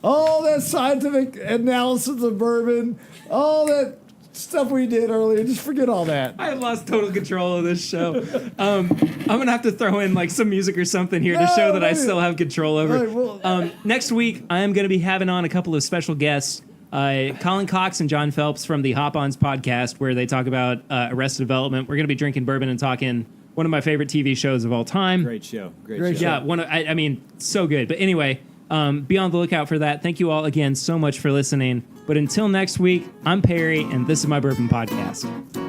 All that scientific analysis of bourbon, all that stuff we did earlier. Just forget all that. I lost total control of this show. I'm gonna have to throw in like some music or something here to show that I still have control over. All right, well, Next week, I am gonna be having on a couple of special guests. Colin Cox and John Phelps from the Hop Ons podcast, where they talk about Arrested Development. We're gonna be drinking bourbon and talking one of my favorite TV shows of all time. Great show. Great show. Yeah, I mean, so good. But anyway, be on the lookout for that. Thank you all again so much for listening. But until next week, I'm Perry, and this is my Bourbon Podcast.